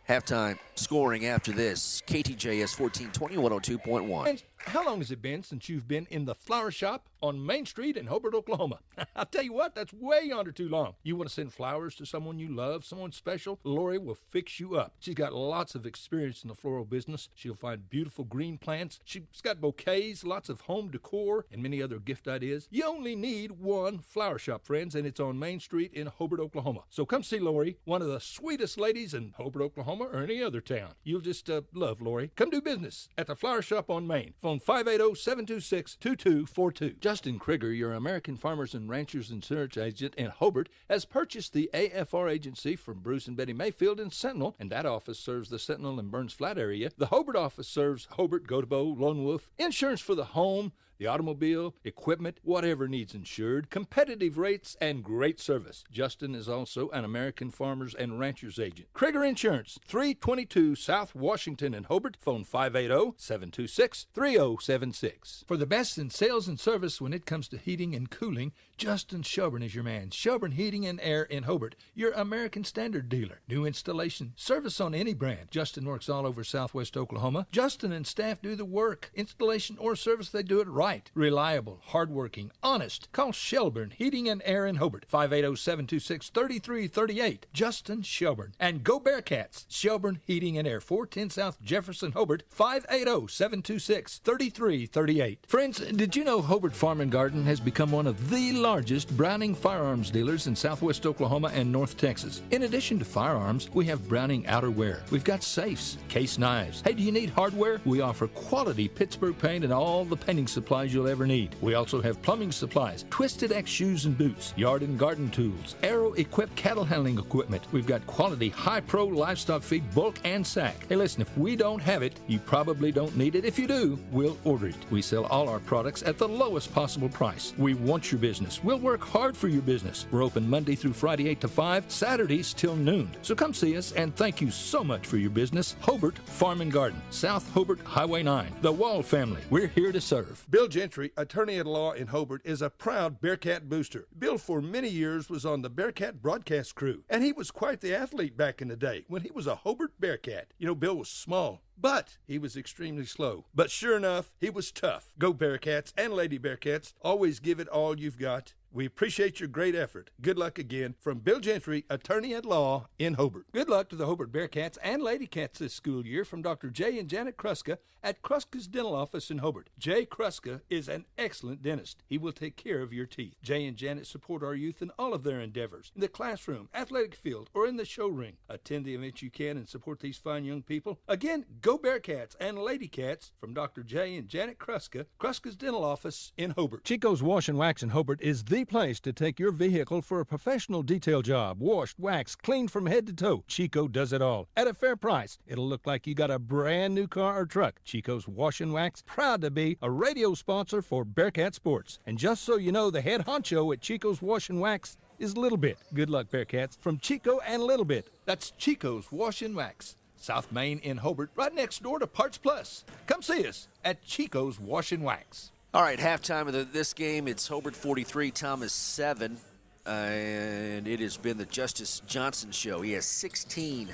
halftime scoring after this. KTJS 1420, 102.1. And how long has it been since you've been in the flower shop on Main Street in Hobart, Oklahoma? I'll tell you what, that's way under too long. You want to send flowers to someone you love, someone special? Lori will fix you up. She's got lots of experience in the floral business. She'll find beautiful green plants. She's got bouquets, lots of home decor, and many other gift ideas. You only need one flower shop, friends, and it's on Main Street in Hobart, Oklahoma. So come see Lori, one of the sweetest ladies in Hobart, Oklahoma, or any other town. You'll just love Lori. Come do business at the flower shop on Main. Phone 580-726-2242. Justin Krieger, your American Farmers and Ranchers Insurance agent in Hobart, has purchased the AFR agency from Bruce and Betty Mayfield in Sentinel, and that office serves the Sentinel and Burns Flat area. The Hobart office serves Hobart, Gotebo, Lone Wolf. Insurance for the home, the automobile, equipment, whatever needs insured, competitive rates, and great service. Justin is also an American Farmers and Ranchers agent. Krieger Insurance, 322 South Washington in Hobart. Phone 580-726-3076. For the best in sales and service when it comes to heating and cooling, Justin Shelburne is your man. Shelburne Heating and Air in Hobart, your American Standard dealer. New installation, service on any brand. Justin works all over Southwest Oklahoma. Justin and staff do the work. Installation or service, they do it right. Reliable, hardworking, honest. Call Shelburne Heating and Air in Hobart. 580-726-3338. Justin Shelburne. And go Bearcats. Shelburne Heating and Air, 410 South Jefferson, Hobart. 580-726-3338. Friends, did you know Hobart Farm and Garden has become one of the largest Browning firearms dealers in Southwest Oklahoma and North Texas? In addition to firearms, we have Browning outerwear. We've got safes, case knives. Hey, do you need hardware? We offer quality Pittsburgh paint and all the painting supplies you'll ever need. We also have plumbing supplies, Twisted X shoes and boots, yard and garden tools, Aero-equipped cattle handling equipment. We've got quality high-pro livestock feed, bulk and sack. Hey, listen, if we don't have it, you probably don't need it. If you do, we'll order it. We sell all our products at the lowest possible price. We want your business. We'll work hard for your business. We're open Monday through Friday 8 to 5, Saturdays till noon. So come see us, and thank you so much for your business. Hobart Farm and Garden, South Hobart Highway 9. The Wall family, we're here to serve. Bill Gentry, attorney at law in Hobart, is a proud Bearcat booster. Bill, for many years, was on the Bearcat broadcast crew, and he was quite the athlete back in the day when he was a Hobart Bearcat. You know, Bill was small, but he was extremely slow. But sure enough, he was tough. Go Bearcats and Lady Bearcats. Always give it all you've got. We appreciate your great effort. Good luck again from Bill Gentry, attorney at law in Hobart. Good luck to the Hobart Bearcats and Lady Cats this school year from Dr. Jay and Janet Kruska at Kruska's Dental Office in Hobart. Jay Kruska is an excellent dentist. He will take care of your teeth. Jay and Janet support our youth in all of their endeavors, in the classroom, athletic field, or in the show ring. Attend the events you can and support these fine young people. Again, go Bearcats and Lady Cats from Dr. Jay and Janet Kruska, Kruska's Dental Office in Hobart. Chico's Wash and Wax in Hobart is the place to take your vehicle for a professional detail job. Washed, waxed, cleaned from head to toe. Chico does it all at a fair price. It'll look like you got a brand new car or truck. Chico's Wash and Wax, proud to be a radio sponsor for Bearcat Sports. And just so you know, the head honcho at Chico's Wash and Wax is Little Bit. Good luck, Bearcats, from Chico and Little Bit. That's Chico's Wash and Wax, South Main in Hobart, right next door to Parts Plus. Come see us at Chico's Wash and Wax. All right, halftime of this game, it's Hobart 43, Thomas 7, and it has been the Justice Johnson show. He has 16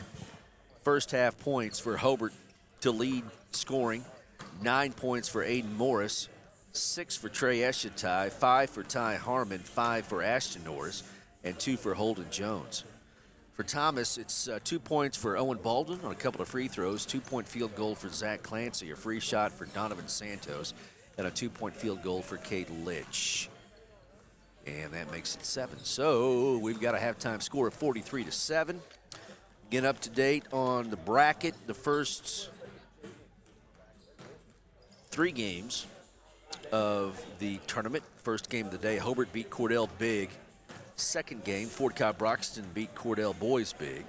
first-half points for Hobart to lead scoring, 9 points for Aiden Morris, 6 for Trey Eschatai, 5 for Ty Harmon, 5 for Ashton Norris, and 2 for Holden Jones. For Thomas, it's 2 points for Owen Baldwin on a couple of free throws, 2-point field goal for Zach Clancy, a free shot for Donovan Santos, and a 2-point field goal for Cade Litch. and that makes it 7. So we've got a halftime score of 43-7. Get up to date on the bracket. The first 3 games of the tournament. First game of the day, Hobart beat Cordell big. Second game, Fort Cobb Broxton beat Cordell boys big.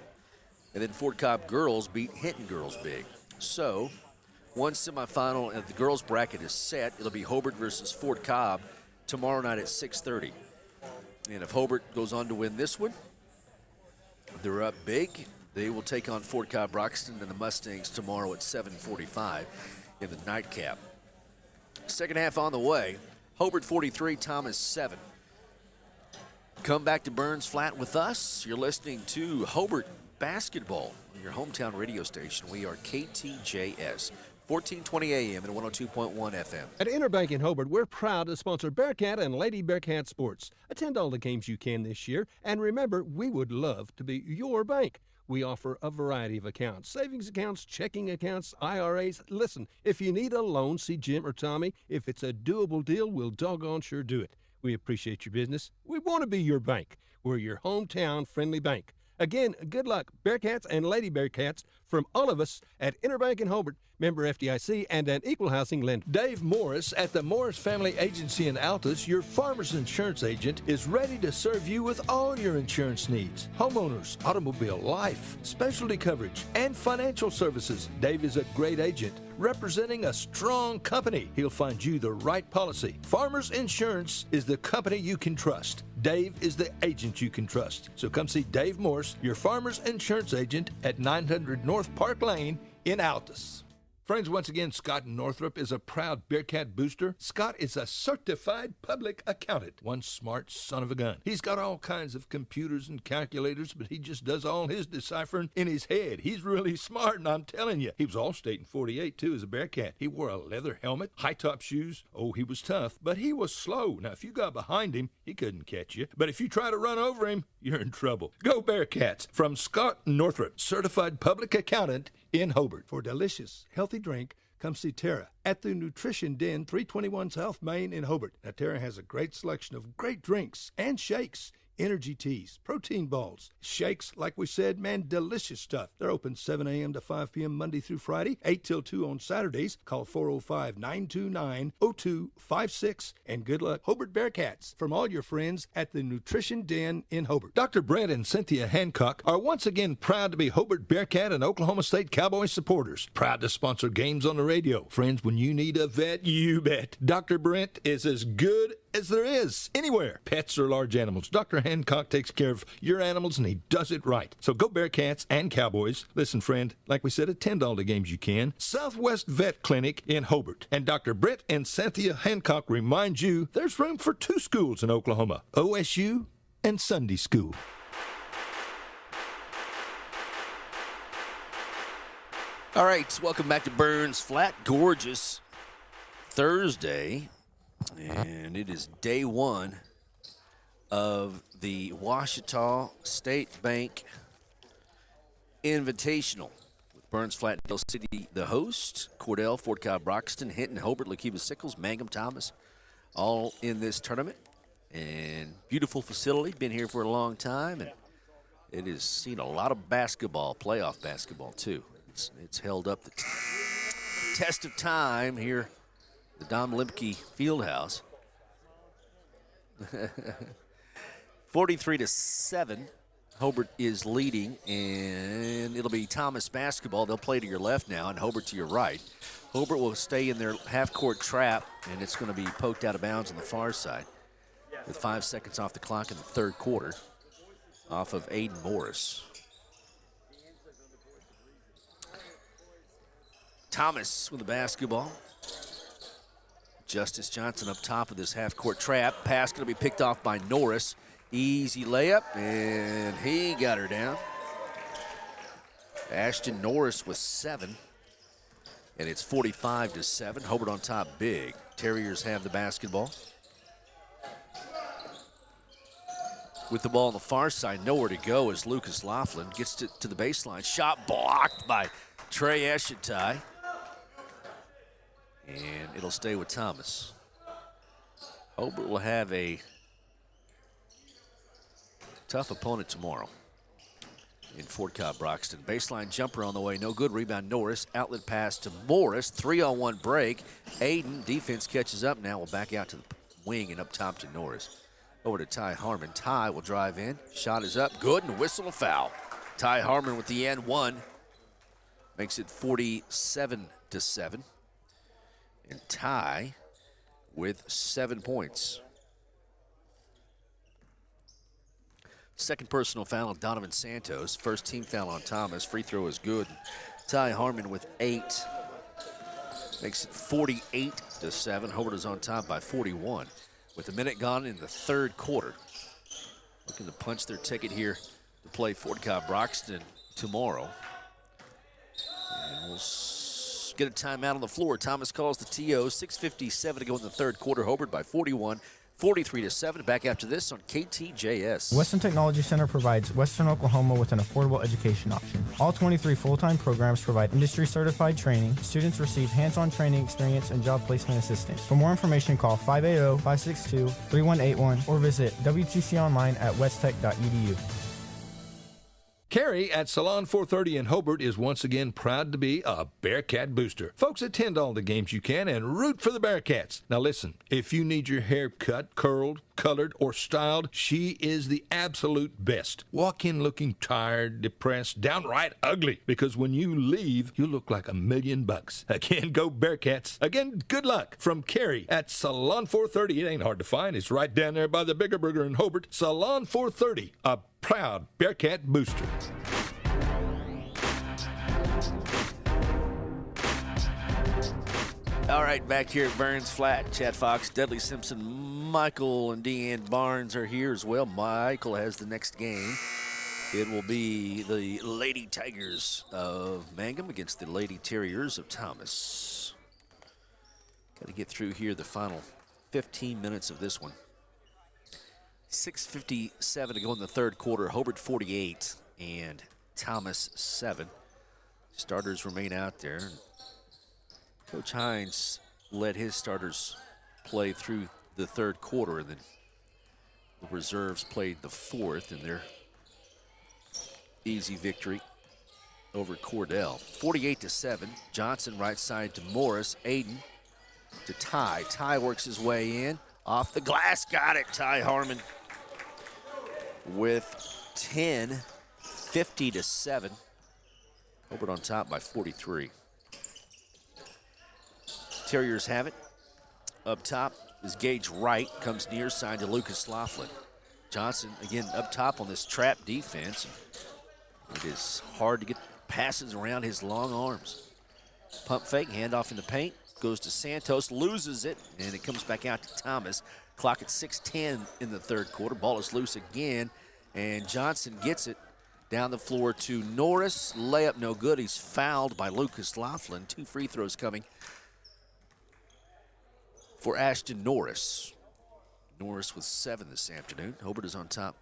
And then Fort Cobb girls beat Hinton girls big. So one semifinal of the girls bracket is set. It'll be Hobart versus Fort Cobb tomorrow night at 6:30. And if Hobart goes on to win this one, they're up big. They will take on Fort Cobb Broxton and the Mustangs tomorrow at 7:45 in the nightcap. Second half on the way. Hobart 43, Thomas 7. Come back to Burns Flat with us. You're listening to Hobart Basketball on your hometown radio station. We are KTJS, 1420 AM and 102.1 FM. At Interbank in Hobart, we're proud to sponsor Bearcat and Lady Bearcat sports. Attend all the games you can this year, and remember, we would love to be your bank. We offer a variety of accounts, savings accounts, checking accounts, IRAs. Listen, if you need a loan, see Jim or Tommy. If it's a doable deal, we'll doggone sure do it. We appreciate your business. We want to be your bank. We're your hometown friendly bank. Again, good luck, Bearcats and Lady Bearcats, from all of us at Interbank in Hobart, member FDIC, and an equal housing lender. Dave Morris at the Morris Family Agency in Altus, your farmer's insurance agent, is ready to serve you with all your insurance needs. Homeowners, automobile, life, specialty coverage, and financial services. Dave is a great agent representing a strong company. He'll find you the right policy. Farmers Insurance is the company you can trust. Dave is the agent you can trust. So come see Dave Morse, your Farmers Insurance agent at 900 North Park Lane in Altus. Friends, once again, Scott Northrup is a proud Bearcat booster. Scott is a certified public accountant. One smart son of a gun. He's got all kinds of computers and calculators, but he just does all his deciphering in his head. He's really smart, and I'm telling you. He was All-State in 48, too, as a Bearcat. He wore a leather helmet, high-top shoes. Oh, he was tough, but he was slow. Now, if you got behind him, he couldn't catch you. But if you try to run over him, you're in trouble. Go Bearcats! From Scott Northrup, certified public accountant in Hobart. For delicious, healthy drink, come see Tara at the Nutrition Den, 321 South Main in Hobart. Now, Tara has a great selection of great drinks and shakes, energy teas, protein balls, shakes, like we said, man, delicious stuff. They're open 7 a.m. to 5 p.m. Monday through Friday, 8 till 2 on Saturdays. Call 405-929-0256, and good luck, Hobart Bearcats, from all your friends at the Nutrition Den in Hobart. Dr. Brent and Cynthia Hancock are once again proud to be Hobart Bearcat and Oklahoma State Cowboys supporters. Proud to sponsor games on the radio. Friends, when you need a vet, you bet. Dr. Brent is as good as there is anywhere. Pets or large animals, Dr. Hancock takes care of your animals, and he does it right. So go Bearcats and Cowboys. Listen, friend, like we said, attend all the games you can. Southwest Vet Clinic in Hobart. And Dr. Brett and Cynthia Hancock remind you there's room for 2 schools in Oklahoma, OSU and Sunday School. All right, welcome back to Burns Flat. Gorgeous Thursday. And it is day 1 of the Ouachita State Bank Invitational. With Burns Flat, Dale City, the host, Cordell, Fort Cobb, Broxton, Hinton, Hobart, Lakeeba, Sickles, Mangum, Thomas, all in this tournament. And beautiful facility, been here for a long time, and it has seen a lot of basketball, playoff basketball too. It's held up the test of time here. The Dom Limke Fieldhouse. 43-7. Hobart is leading, and it'll be Thomas basketball. They'll play to your left now, and Hobart to your right. Hobart will stay in their half-court trap, and it's going to be poked out of bounds on the far side with 5 seconds off the clock in the third quarter off of Aiden Morris. Thomas with the basketball. Justice Johnson up top of this half-court trap. Pass going to be picked off by Norris. Easy layup, and he got her down. Ashton Norris with 7, and it's 45-7. Hobart on top big. Terriers have the basketball. With the ball on the far side, nowhere to go as Lucas Laughlin gets to the baseline. Shot blocked by Trey Eshetai. And it'll stay with Thomas. Hobart will have a tough opponent tomorrow in Fort Cobb Broxton. Baseline jumper on the way, no good. Rebound Norris, outlet pass to Morris, 3-on-1 break. Aiden, defense catches up now, will back out to the wing and up top to Norris. Over to Ty Harmon. Ty will drive in, shot is up, good, and whistle a foul. Ty Harmon with the and one, makes it 47-7. And Ty with 7 points. Second personal foul on Donovan Santos. First team foul on Thomas. Free throw is good. Ty Harmon with 8. Makes it 48-7. Hobart is on top by 41. With a minute gone in the third quarter. Looking to punch their ticket here to play Fort Cobb Broxton tomorrow. And we'll get a timeout on the floor. Thomas calls the TO. 6:57 to go in the third quarter. Hobart by 41. 43-7. Back after this on KTJS. Western Technology Center provides Western Oklahoma with an affordable education option. All 23 full-time programs provide industry-certified training. Students receive hands-on training experience and job placement assistance. For more information, call 580-562-3181 or visit WTConline at westtech.edu. Carrie at Salon 430 in Hobart is once again proud to be a Bearcat booster. Folks, attend all the games you can and root for the Bearcats. Now listen, if you need your hair cut, curled, colored, or styled, she is the absolute best. Walk in looking tired, depressed, downright ugly, because when you leave, you look like $1 million. Again, go Bearcats. Again, good luck from Carrie at Salon 430. It ain't hard to find. It's right down there by the Bigger Burger in Hobart. Salon 430, a proud Bearcat booster. All right, back here at Burns Flat, Chad Fox, Dudley Simpson, Michael, and Deanne Barnes are here as well. Michael has the next game. It will be the Lady Tigers of Mangum against the Lady Terriers of Thomas. Got to get through here the final 15 minutes of this one. 6:57 to go in the third quarter. Hobart 48 and Thomas 7. Starters remain out there. Coach Hines let his starters play through the third quarter, and then the reserves played the fourth in their easy victory over Cordell. 48-7. Johnson right side to Morris. Aiden to Ty. Ty works his way in. Off the glass. Got it. Ty Harmon with 10. 50-7. Hobart on top by 43. Terriers have it. Up top is Gage Wright. Comes near side to Lucas Laughlin. Johnson, again, up top on this trap defense. It is hard to get passes around his long arms. Pump fake, handoff in the paint. Goes to Santos, loses it, and it comes back out to Thomas. Clock at 6:10 in the third quarter. Ball is loose again, and Johnson gets it down the floor to Norris. Layup no good. He's fouled by Lucas Laughlin. 2 free throws coming for Ashton Norris. Norris with 7 this afternoon. Hobart is on top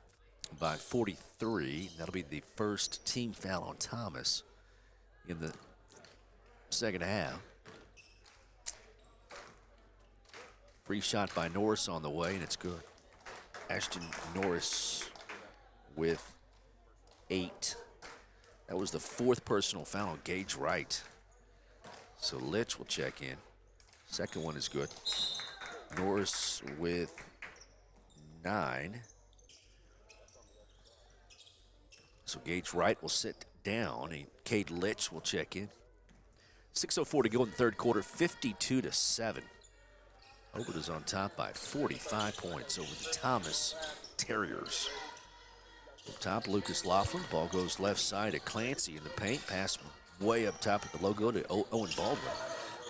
by 43. That'll be the first team foul on Thomas in the second half. Free shot by Norris on the way, and it's good. Ashton Norris with 8. That was the 4th personal foul on Gage Wright. So Litch will check in. Second one is good. Norris with 9. So Gage Wright will sit down, and Cade Litch will check in. 6:04 to go in the third quarter, 52-7. Hobart is on top by 45 points over the Thomas Terriers. Up top, Lucas Laughlin. Ball goes left side to Clancy in the paint. Pass way up top at the logo to Owen Baldwin.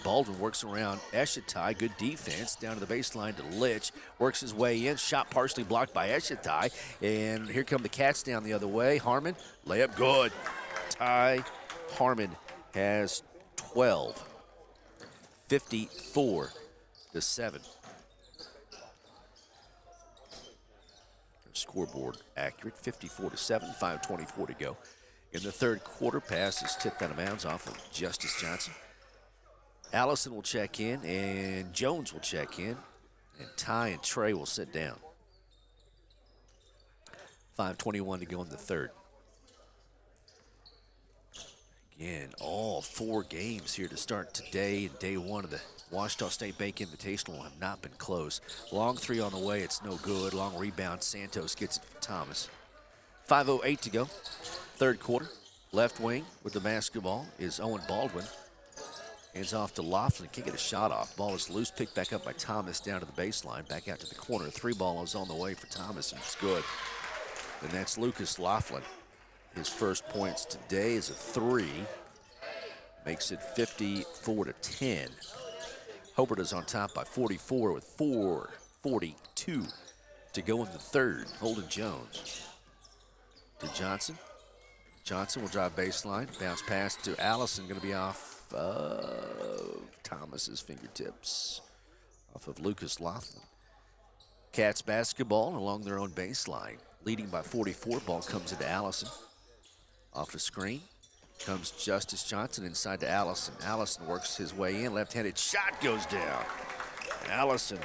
Baldwin works around Eshetai. Good defense down to the baseline to Litch. Works his way in. Shot partially blocked by Eshetai. And here come the Cats down the other way. Harmon, layup good. Ty Harmon has 12. 54-7. Scoreboard accurate. 54-7. 5:24 to go. In the third quarter, pass is tipped out of bounds off of Justice Johnson. Allison will check in, and Jones will check in, and Ty and Trey will sit down. 5:21 to go in the third. Again, all 4 games here to start today, and day 1 of the Washita State Bank Invitational have not been close. Long 3 on the way, it's no good. Long rebound, Santos gets it for Thomas. 5:08 to go, third quarter. Left wing with the basketball is Owen Baldwin. Hands off to Laughlin, can't get a shot off. Ball is loose, picked back up by Thomas down to the baseline, back out to the corner. 3 ball is on the way for Thomas, and it's good. And that's Lucas Laughlin. His first points today is a 3. Makes it 54-10. Hobart is on top by 44 with 4:42 to go in the third. Holden Jones to Johnson. Johnson will drive baseline. Bounce pass to Allison, going to be off of Thomas's fingertips. Off of Lucas Laughlin. Cats basketball along their own baseline. Leading by 44. Ball comes into Allison. Off the screen comes Justice Johnson inside to Allison. Allison works his way in. Left-handed shot goes down. Allison.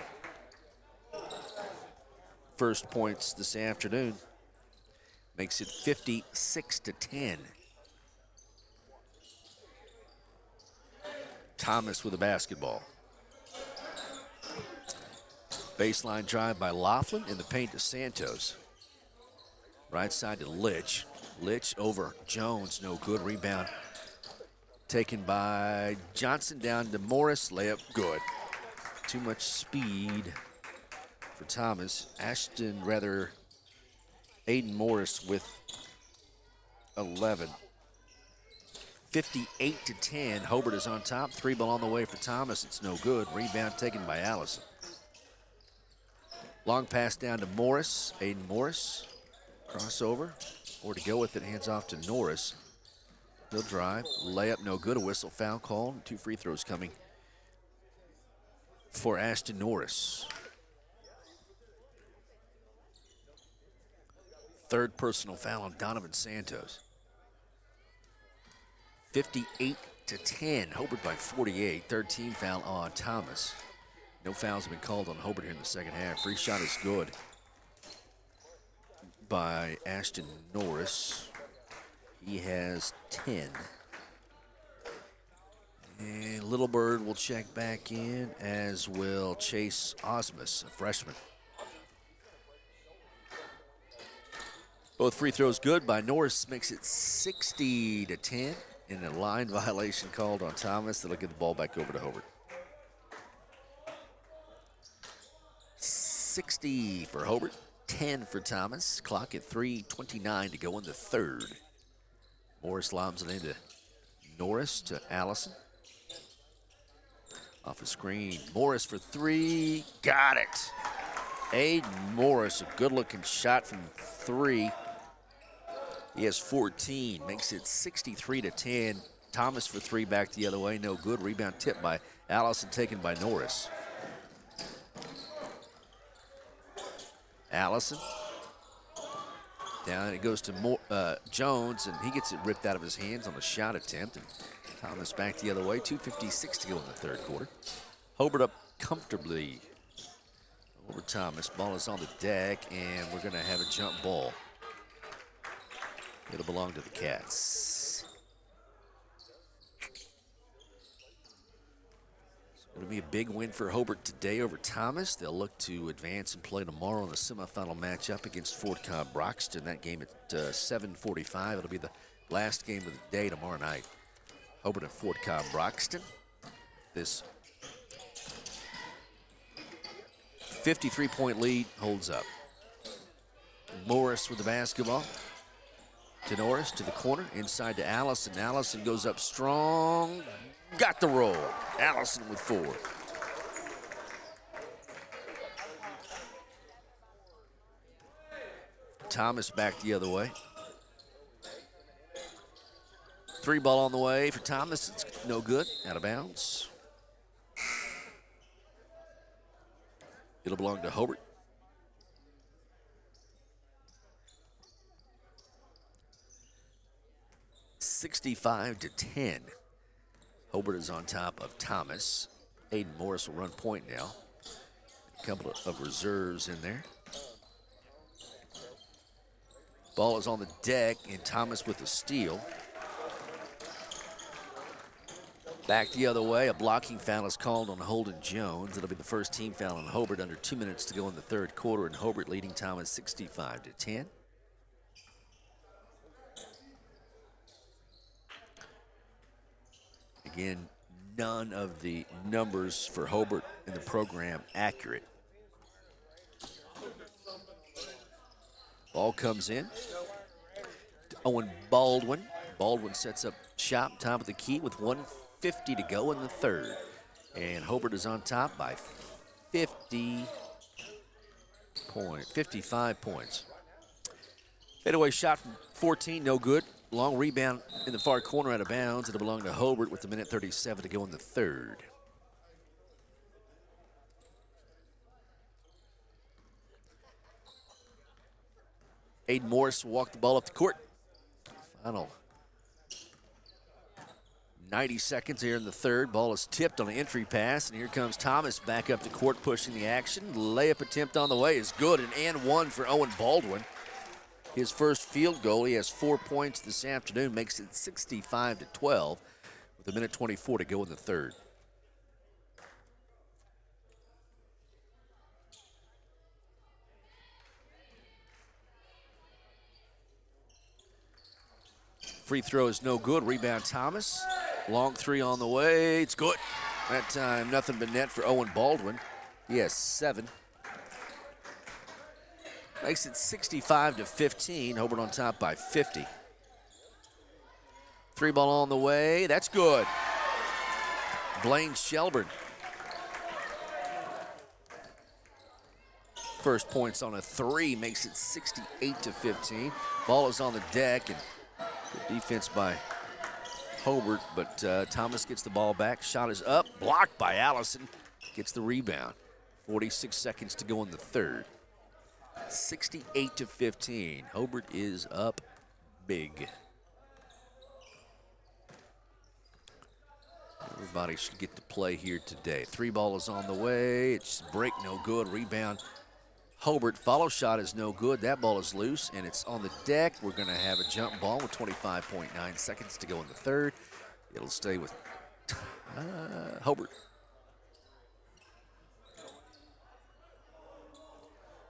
First points this afternoon. Makes it 56-10. Thomas with the basketball. Baseline drive by Laughlin in the paint to Santos. Right side to Litch. Litch over Jones, no good. Rebound taken by Johnson down to Morris. Layup good. Too much speed for Thomas. Aiden Morris with 11. 58-10. Hobart is on top. 3 ball on the way for Thomas. It's no good. Rebound taken by Allison. Long pass down to Morris. Aiden Morris. Crossover. Or to go with it, hands off to Norris. He'll drive. Layup no good. A whistle foul call. 2 free throws coming for Ashton Norris. Third personal foul on Donovan Santos. 58-10. Hobart by 48. Third team foul on Thomas. No fouls have been called on Hobart here in the second half. Free shot is good by Ashton Norris. He has 10. And Little Bird will check back in, as will Chase Osmus, a freshman. Both free throws good by Norris, makes it 60-10. And a line violation called on Thomas. That'll get the ball back over to Hobart. 60 for Hobart. 10 for Thomas. Clock at 3:29 to go in the third. Morris lobs it into Norris to Allison. Off a screen. Morris for 3. Got it. Aiden Morris, a good-looking shot from 3. He has 14. Makes it 63-10. Thomas for 3 back the other way. No good. Rebound tipped by Allison, taken by Norris. Allison. Down it goes to Jones, and he gets it ripped out of his hands on the shot attempt. And Thomas back the other way. 2:56 to go in the third quarter. Hobart up comfortably over Thomas. Ball is on the deck, and we're going to have a jump ball. It'll belong to the Cats. It'll be a big win for Hobart today over Thomas. They'll look to advance and play tomorrow in the semifinal matchup against Fort Cobb Broxton. That game at 7:45. It'll be the last game of the day tomorrow night. Hobart and Fort Cobb Broxton. This 53-point lead holds up. Morris with the basketball. To Norris, to the corner, inside to Allison. Allison goes up strong. Got the roll. Allison with 4. Thomas back the other way. 3 ball on the way for Thomas. It's no good. Out of bounds. It'll belong to Hobart. (65-10). Hobart is on top of Thomas. Aiden Morris will run point now. A couple of reserves in there. Ball is on the deck, and Thomas with the steal. Back the other way, a blocking foul is called on Holden Jones. It'll be the first team foul on Hobart under 2 minutes to go in the third quarter, and Hobart leading Thomas 65-10. Again, none of the numbers for Hobart in the program accurate. Ball comes in. Owen Baldwin. Baldwin sets up shop, top of the key with 1:50 to go in the third. And Hobart is on top by 55 points. Fadeaway shot from 14, no good. Long rebound in the far corner out of bounds. It'll belong to Hobart with 1:37 to go in the third. Aiden Morris will walk the ball up the court. Final 90 seconds here in the third. Ball is tipped on an entry pass, and here comes Thomas back up the court pushing the action. Layup attempt on the way is good, and one for Owen Baldwin. His first field goal. He has 4 points this afternoon, makes it 65-12 with 1:24 to go in the third. Free throw is no good. Rebound Thomas. Long three on the way. It's good. That time, nothing but net for Owen Baldwin. He has 7. Makes it 65-15. Hobart on top by 50. 3 ball on the way. That's good. Blaine Shelburne. First points on a 3 makes it 68-15. Ball is on the deck, and good defense by Hobart, but Thomas gets the ball back. Shot is up, blocked by Allison. Gets the rebound. 46 seconds to go in the third. 68-15. Hobart is up big. Everybody should get to play here today. 3 ball is on the way. It's break, no good. Rebound. Hobart, follow shot is no good. That ball is loose, and it's on the deck. We're going to have a jump ball with 25.9 seconds to go in the third. It'll stay with Hobart.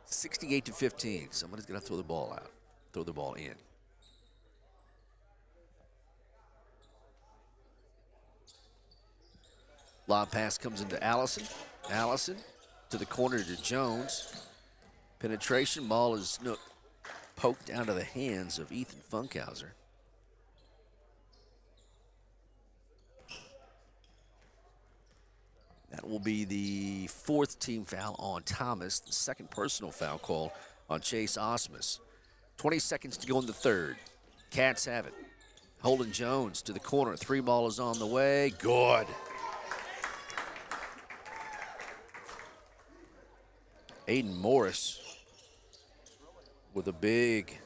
68-15. Somebody's going to throw the ball out, throw the ball in. Lob pass comes into Allison. Allison to the corner to Jones. Penetration ball is poked out of the hands of Ethan Funkhauser. That will be the 4th team foul on Thomas, the 2nd personal foul call on Chase Osmus. 20 seconds to go in the third. Cats have it. Holden Jones to the corner. 3 ball is on the way. Good. Aiden Morris with a big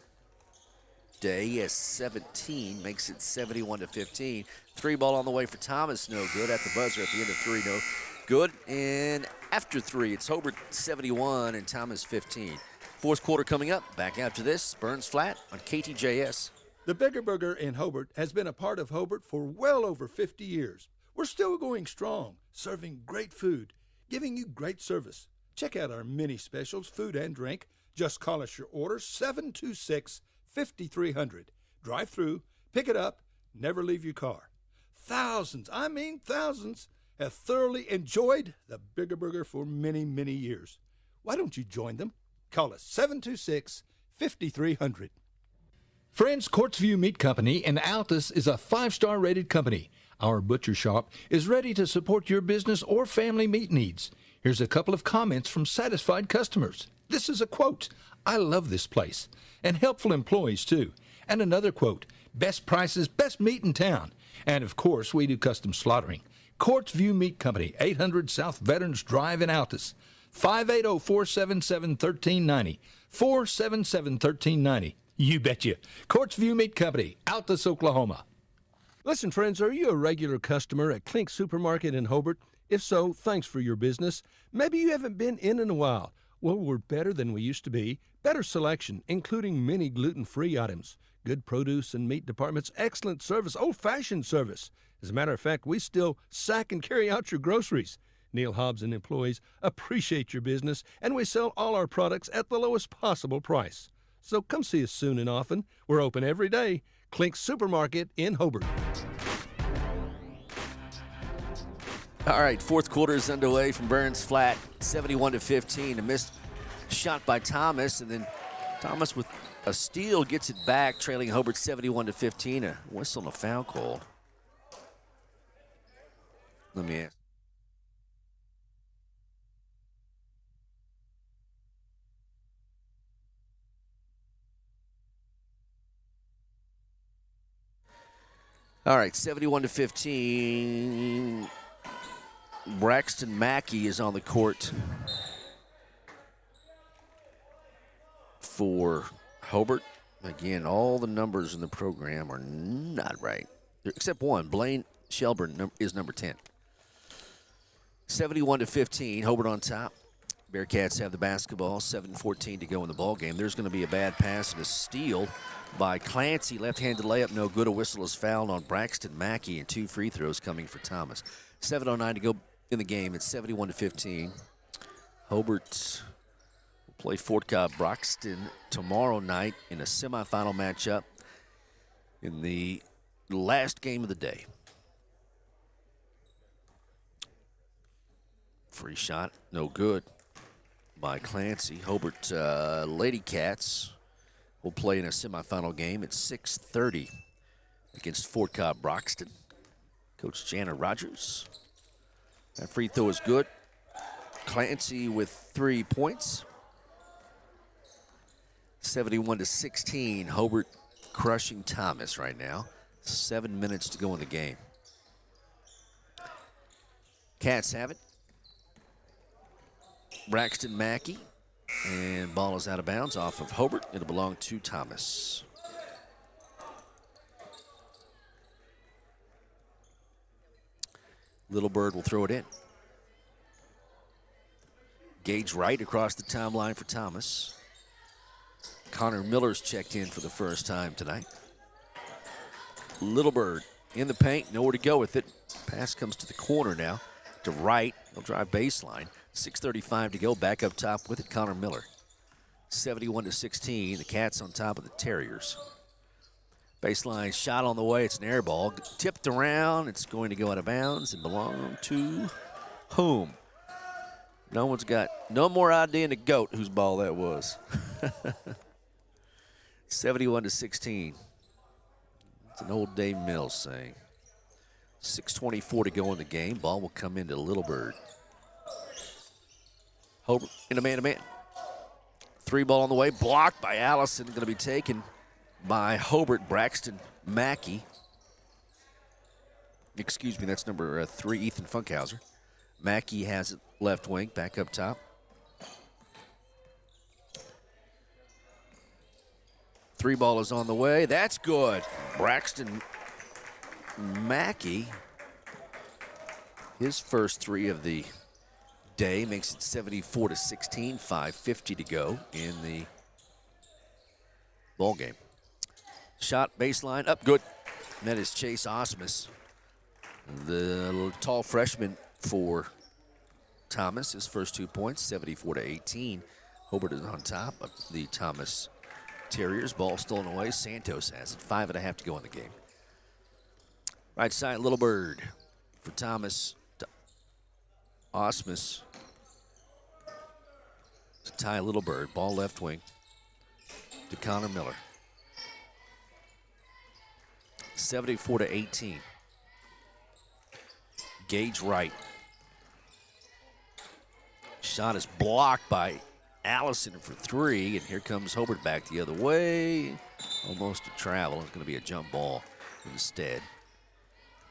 day. He has 17, makes it 71-15. 3 ball on the way for Thomas, no good. At the buzzer at the end of 3, no good. And after 3, it's Hobart 71 and Thomas 15. Fourth quarter coming up. Back after this, Burns Flat on KTJS. The Bigger Burger in Hobart has been a part of Hobart for well over 50 years. We're still going strong, serving great food, giving you great service. Check out our mini specials, food and drink. Just call us your order, 726-5300. Drive through, pick it up, never leave your car. Thousands, I mean thousands, have thoroughly enjoyed the Bigger Burger for many, many years. Why don't you join them? Call us 726-5300. Friends, Courtsview Meat Company in Altus is a 5-star rated company. Our butcher shop is ready to support your business or family meat needs. Here's a couple of comments from satisfied customers. This is a quote, "I love this place," and helpful employees too. And another quote, "Best prices, best meat in town." And of course, we do custom slaughtering. Courtsview Meat Company, 800 South Veterans Drive in Altus, 580-477-1390, 477-1390. You betcha. Courtsview Meat Company, Altus, Oklahoma. Listen, friends, are you a regular customer at Klink Supermarket in Hobart? If so, thanks for your business. Maybe you haven't been in a while. Well, we're better than we used to be. Better selection, including many gluten-free items. Good produce and meat departments, excellent service, old-fashioned service. As a matter of fact, we still sack and carry out your groceries. Neil Hobbs and employees appreciate your business, and we sell all our products at the lowest possible price. So come see us soon and often. We're open every day. Clink Supermarket in Hobart. All right, fourth quarter is underway from Burns Flat, 71-15. A missed shot by Thomas, and then Thomas with a steal gets it back, trailing Hobart 71-15. A whistle and a foul called. Let me ask. All right, 71-15. Braxton Mackey is on the court for Hobart. Again, all the numbers in the program are not right, except one. Blaine Shelburne is number 10. 71-15, Hobart on top. Bearcats have the basketball, 7:14 to go in the ball game. There's going to be a bad pass and a steal by Clancy. Left-handed layup, no good. A whistle is fouled on Braxton Mackey, and 2 free throws coming for Thomas. 7:09 to go in the game. It's 71-15. Hobart will play Fort Cobb Broxton tomorrow night in a semifinal matchup in the last game of the day. Free shot, no good by Clancy. Hobart Lady Cats will play in a semifinal game at 6:30 against Fort Cobb Broxton. Coach Jana Rogers. That free throw is good. Clancy with 3 points. 71-16. Hobart crushing Thomas right now. 7 minutes to go in the game. Cats have it. Braxton Mackey. And ball is out of bounds off of Hobart. It'll belong to Thomas. Little Bird will throw it in. Gage Wright across the timeline for Thomas. Connor Miller's checked in for the first time tonight. Little Bird in the paint, nowhere to go with it. Pass comes to the corner now to Wright. He'll drive baseline. 6:35 to go. Back up top with it, Connor Miller. 71-16. The Cats on top of the Terriers. Baseline shot on the way. It's an air ball. Tipped around. It's going to go out of bounds and belong to whom? No one's got no more idea than the GOAT whose ball that was. 71-16. It's an old Dave Mills saying. 6:24 to go in the game. Ball will come into Little Bird. Hobart in a man-to-man. 3 ball on the way. Blocked by Allison. Going to be taken by Hobart. Braxton Mackey. Excuse me, that's number 3, Ethan Funkhauser. Mackey has it left wing, back up top. 3 ball is on the way. That's good. Braxton Mackey, his first 3 of the day, makes it 74-16, 5:50 to go in the ball game. Shot baseline up, good. And that is Chase Osmus, the tall freshman for Thomas. His first 2 points, 74-18. Hobart is on top of the Thomas Terriers. Ball stolen away. Santos has it. 5.5 to go in the game. Right side, Little Bird for Thomas. Osmus to tie Little Bird. Ball left wing to Connor Miller. 74-18. Gage Wright. Shot is blocked by Allison for 3, and here comes Hobart back the other way. Almost a travel. It's going to be a jump ball instead.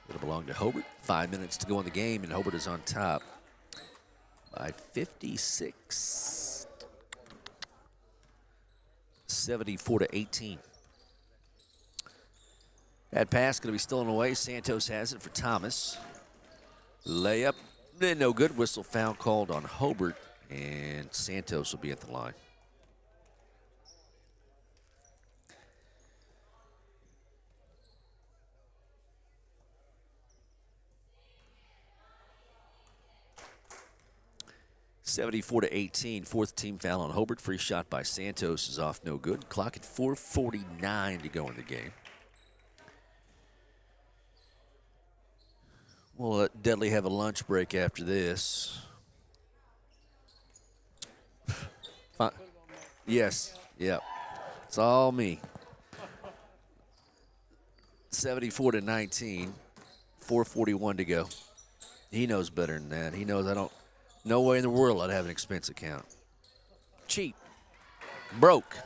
It'll belong to Hobart. 5 minutes to go in the game, and Hobart is on top by 56. 74-18. That pass going to be stolen away. Santos has it for Thomas. Layup, no good. Whistle foul called on Hobart, And Santos will be at the line. (74-18), fourth team foul on Hobart. Free shot by Santos is off, no good. Clock at 4:49 to go in the game. We'll let Dudley have a lunch break after this. Yes, yep. It's all me. 74-19, 4:41 to go. He knows better than that. He knows no way in the world I'd have an expense account. Cheap. Broke.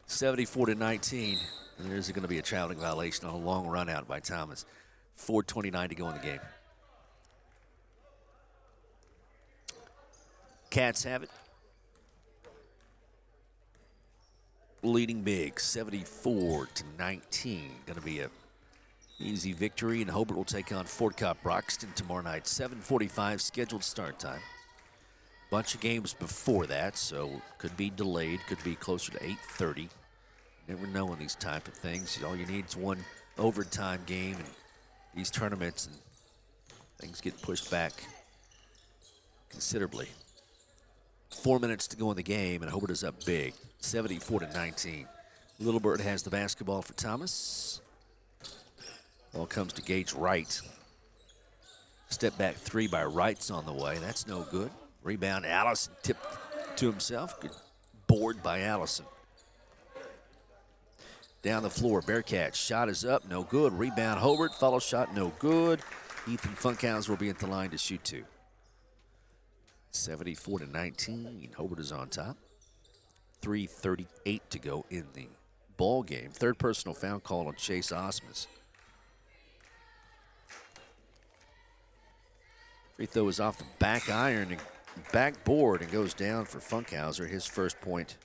74-19. And there's going to be a traveling violation on a long run out by Thomas. 4:29 to go in the game. Cats have it. Leading big, 74-19. Going to be a easy victory, and Hobart will take on Fort Cop Broxton tomorrow night. 7:45 scheduled start time. Bunch of games before that, so could be delayed, could be closer to 8:30. Never know in these type of things. All you need is one overtime game in these tournaments, and things get pushed back considerably. 4 minutes to go in the game, and Hobart is up big, 74-19. Little Bird has the basketball for Thomas. Ball comes to Gage Wright. Step back three by Wright's on the way. That's no good. Rebound, Allison tipped to himself. Good board by Allison. Down the floor, Bearcats. Shot is up, no good. Rebound, Hobart. Follow shot, no good. Ethan Funkhauser will be at the line to shoot two. 74-19. Hobart is on top. 3:38 to go in the ball game. Third personal foul call on Chase Osmus. Free throw is off the back iron and backboard and goes down for Funkhauser. His first point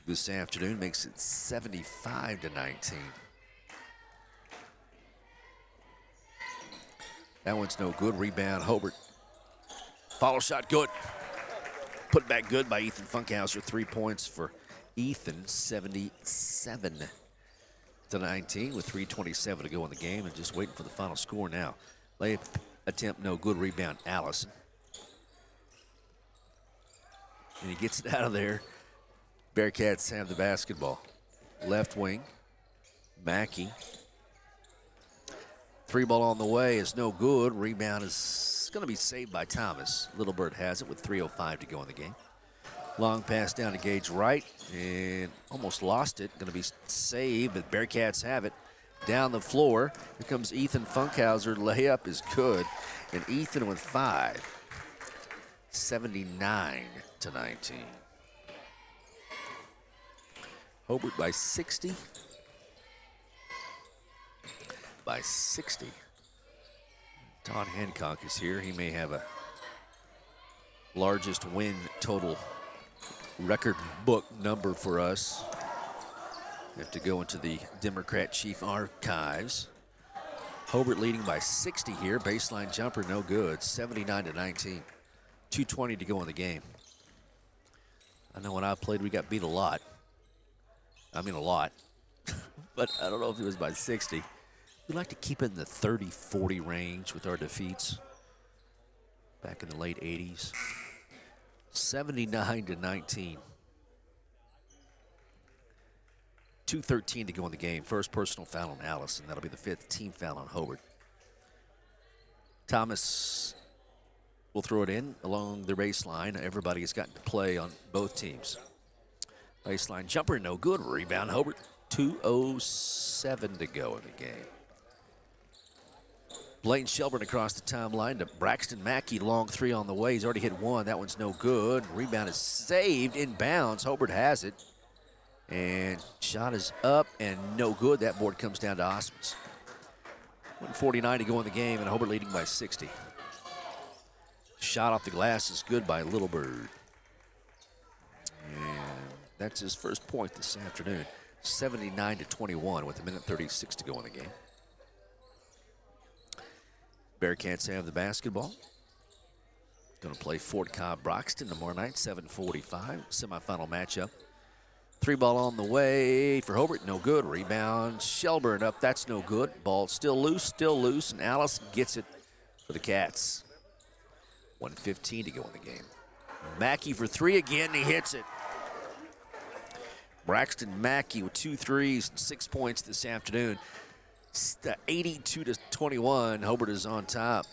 this afternoon makes it 75-19. That one's no good. Rebound, Hobart. Follow shot, good. Put back good by Ethan Funkhauser. 3 points for Ethan, 77-19 with 3:27 to go in the game, and just waiting for the final score now. Layup attempt, no good. Rebound, Allison. And he gets it out of there. Bearcats have the basketball. Left wing, Mackey. Three ball on the way is no good. Rebound is going to be saved by Thomas. Little Bird has it with 3:05 to go in the game. Long pass down to Gage Wright and almost lost it. Going to be saved, but Bearcats have it. Down the floor, here comes Ethan Funkhauser. Layup is good, and Ethan with 5. 79-19. Hobart by 60. By 60. Todd Hancock is here. He may have a largest win total record book number for us. We have to go into the Democrat Chief archives. Hobart leading by 60 here. Baseline jumper, no good. 79-19. 2:20 to go in the game. I know when I played, we got beat a lot. I mean, a lot. But I don't know if it was by 60. We like to keep it in the 30-40 range with our defeats back in the late 80s. 79-19. 2:13 to go in the game. First personal foul on Allison. That'll be the 5th team foul on Hobart. Thomas will throw it in along the baseline. Everybody has gotten to play on both teams. Baseline jumper, no good. Rebound, Hobart. 2:07 to go in the game. Blaine Shelburne across the timeline to Braxton Mackey. Long three on the way. He's already hit one. That one's no good. Rebound is saved in bounds. Hobart has it. And shot is up and no good. That board comes down to Osmus. 1:49 to go in the game, and Hobart leading by 60. Shot off the glass is good by Little Bird. And that's his first point this afternoon. 79-21 with 1:36 to go in the game. Bearcats have the basketball. Going to play Fort Cobb Broxton tomorrow night, 7:45, semifinal matchup. 3-ball on the way for Hobart, no good. Rebound, Shelburne up, that's no good. Ball still loose, and Allison gets it for the Cats. 1:15 to go in the game. Mackey for 3 again, and he hits it. Braxton Mackey with 2 threes and 6 points this afternoon. 82-21, Hobart is on top.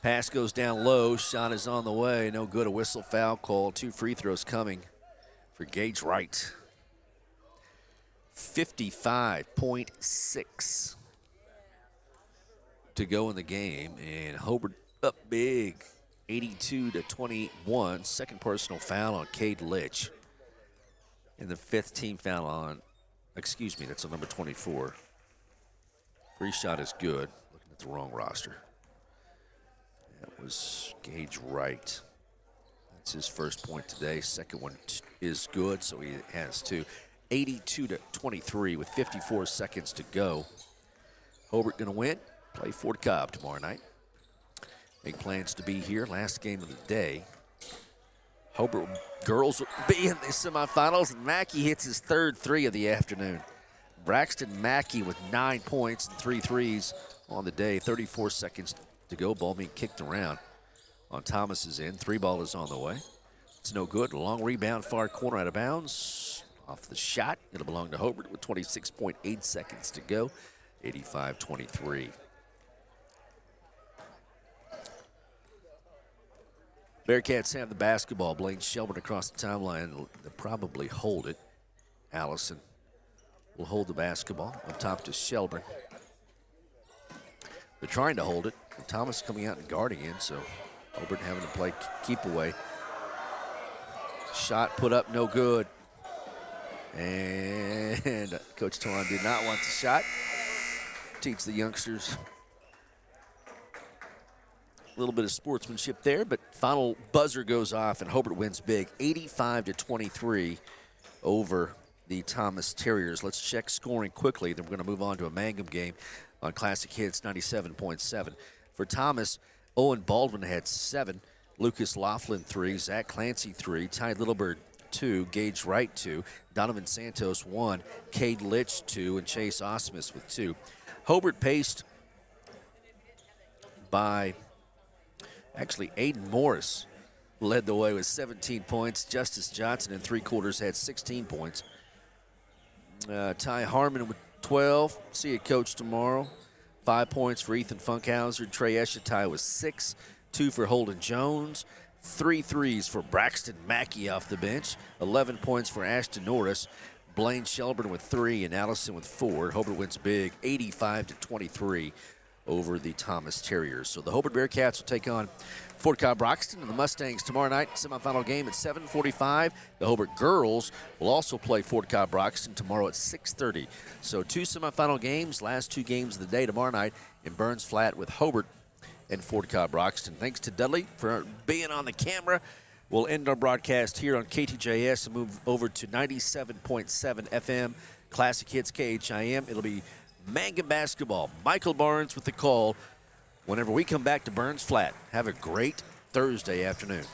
Pass goes down low, shot is on the way, no good. A whistle foul call, 2 free throws coming for Gage Wright. 55.6 to go in the game, and Hobart up big, 82-21. Second personal foul on Cade Litch. And the 5th team foul on, that's on number 24. Free shot is good. Looking at the wrong roster. That was Gage Wright. That's his first point today. Second one is good, so he has 2. 82-23 with 54 seconds to go. Hobart going to win. Play Fort Cobb tomorrow night. Make plans to be here. Last game of the day. Hobart girls will be in the semifinals, and Mackey hits his 3rd 3 of the afternoon. Braxton Mackey with 9 points and 3 threes on the day. 34 seconds to go. Ball being kicked around on Thomas's end. 3-ball is on the way. It's no good. Long rebound, far corner, out of bounds. Off the shot. It'll belong to Hobart with 26.8 seconds to go. 85-23. Bearcats have the basketball. Blaine Shelburne across the timeline. They'll probably hold it. Allison will hold the basketball. Up top to Shelburne. They're trying to hold it. Thomas coming out and guarding in, so Hobart having to play keep away. Shot put up, no good. And Coach Toran did not want the shot. Teach the youngsters a little bit of sportsmanship there, but final buzzer goes off and Hobart wins big, 85-23 over the Thomas Terriers. Let's check scoring quickly, then we're going to move on to a Mangum game on Classic Hits 97.7. For Thomas, Owen Baldwin had 7, Lucas Laughlin 3, Zach Clancy 3, Ty Littlebird 2, Gage Wright 2, Donovan Santos 1, Cade Litch 2, and Chase Osmus with 2. Hobart paced by Aiden Morris led the way with 17 points. Justice Johnson in 3 quarters had 16 points. Ty Harmon with 12. See you, Coach, tomorrow. 5 points for Ethan Funkhauser. Trey Eschatai was 6. 2 for Holden Jones. 3 threes for Braxton Mackey off the bench. 11 points for Ashton Norris. Blaine Shelburne with 3 and Allison with 4. Hobart wins big, 85-23 over the Thomas Terriers. So the Hobart Bearcats will take on Fort Cobb Broxton and the Mustangs tomorrow night. Semifinal game at 7:45. The Hobart girls will also play Fort Cobb Broxton tomorrow at 6:30. So 2 semifinal games, last 2 games of the day tomorrow night in Burns Flat with Hobart and Fort Cobb Broxton. Thanks to Dudley for being on the camera. We'll end our broadcast here on KTJS and move over to 97.7 FM Classic Hits KHIM. It'll be Mangum basketball. Michael Barnes with the call whenever we come back to Burns Flat. Have a great Thursday afternoon.